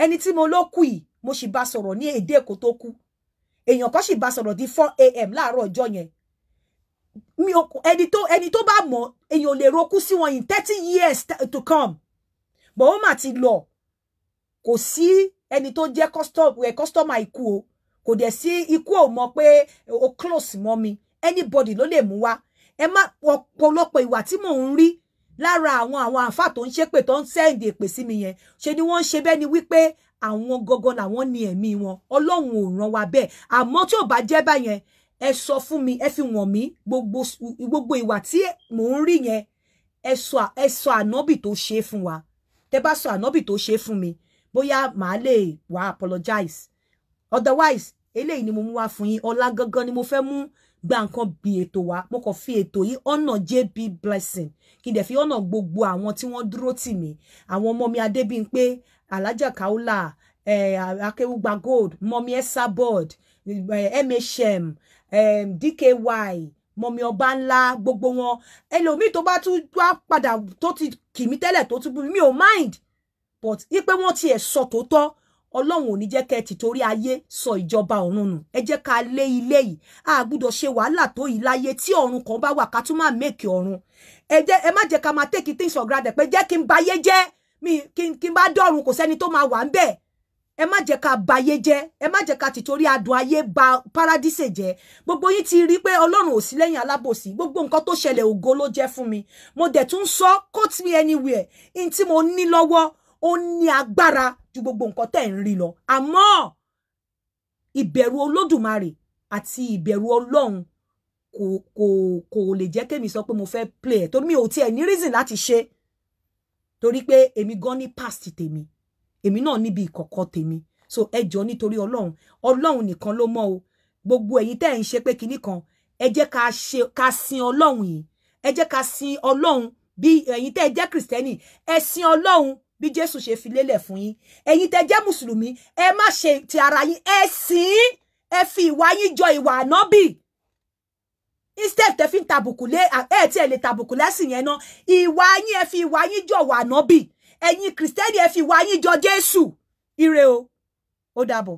ẹni tí mo ló kù yìí mo sì bá sọ̀rọ̀ ní èdè èkó tó kú èèyàn kan sì bá sọ̀rọ̀ di 4 AM láàárọ̀ ọjọ́ yẹn mi ẹni tó bá mọ̀ èyàn ò lè roku sí wọn in 30 years to come but ó mà ti lọ kò sí ẹni tó jẹ́ customer ikú o kò dẹ̀ sí ikú ò mọ̀ pé o close mọ́ mi anybody ló lè mú wá ẹ má ọ̀pọ̀lọpọ̀ ìwà tí mò ń rí lára àwọn àfà tó ń ṣépè tó ń send èpè sí mi yẹn ṣe ni wọ́n ń ṣe bẹ́ẹ̀ ni wípé àwọn gangan làwọn ní ẹ̀mí wọn Ọlọ́run ò rán wa bẹ́ẹ̀ àmọ́ tí ò bá jẹ́ báyẹn ẹ sọ fún mi ẹ fi wọ̀n mí gbogbo ìwà tí mò ń rí yẹn ẹ sọ ànábì tó ṣe fún wa tẹ́ bá sọ ànábì tó ṣe fún mi bóyá màá lè wá apologize otherwise eléyìí ni mo mú wá fún yín ọlá gangan ni mo fẹ́ mú gba nǹkan bí ètò wa mo kàn fi ètò yìí ọ̀nà JB Blessing kí n dẹ̀ fi ọ̀nà gbogbo àwọn tí wọ́n dúró tì mí àwọn ọmọ mi Adebimpe Alhaja Kaola Akewugbagold mọ́mí Esabod MHM DKY mọ́mí Obanla gbogbo wọn ẹlòmíì tó bá tún wá padà tó ti kì mí tẹ́lẹ̀ tó tún bú mi ò mind but ipe wọ́n ti ẹ̀ sọ tòótọ́ Ọlọ́run ò ní jẹ́ kẹ́ ti torí ayé sọ ìjọba ọ̀run nù ẹ jẹ́ ká lé ilé yìí a gbọ́dọ̀ ṣe wàhálà tó yìí láyé tí ọ̀run kan bá wà ká tún máa make ọ̀run ẹ má jẹ́ ká máa take things for granted pé jẹ́ kí n bayé jẹ́ mi kí n bá dọ̀run kò sẹ́ni tó máa wà ń bẹ̀ ẹ má jẹ́ ká bayé jẹ́ ẹ má jẹ́ ká ti torí adùn ayé ba paradise jẹ́ gbogbo yín ti rí pé Ọlọ́run ò sí lẹ́yìn alábòsí gbogbo nǹkan tó ṣẹlẹ̀ ògo ló jẹ́ fún mi mo dẹ̀ tún sọ quote me anywhere in tí mo ní lọ́wọ́ ó ní agbára ju gbogbo nǹkan tẹ́ ń rí lọ àmọ́ ìbẹ̀rù Olódùmarè àti ìbẹ̀rù Ọlọ́run kò lè jẹ́ kémi sọ pé mo fẹ́ play ẹ̀ torí mi ò tiẹ̀ ní reason láti ṣe torí pé èmi gan ní past tèmi èmi náà níbi ìkọ̀kọ̀ tèmi so ẹ jọ̀ọ́ nítorí Ọlọ́run nìkan ló mọ̀ o gbogbo ẹ̀yin tẹ́ ń ṣe pé kinní kan ẹ jẹ́ ká sin Ọlọ́run yìí ẹ jẹ́ ká sin Ọlọ́run bí ẹ̀yin tẹ́ jẹ́ Kristẹni ẹ sin Ọlọ́run bí Jésù ṣe fi lélẹ̀ fún yín ẹ̀yin tẹ́ jẹ́ mùsùlùmí ẹ má ṣe ti ara yín ẹ sìn ẹ fi ìwà yín jọ ìwà ànábì instead tẹ́ fi ń tàbùkù lé ẹ tí ẹ lè tàbùkù lẹ́sìn yẹn náà ìwà yín ẹ fi ìwà yín jọ ìwà ànábì ẹ̀yin Kristẹni ẹ fi ìwà yín jọ Jésù ire o ó dàbọ̀.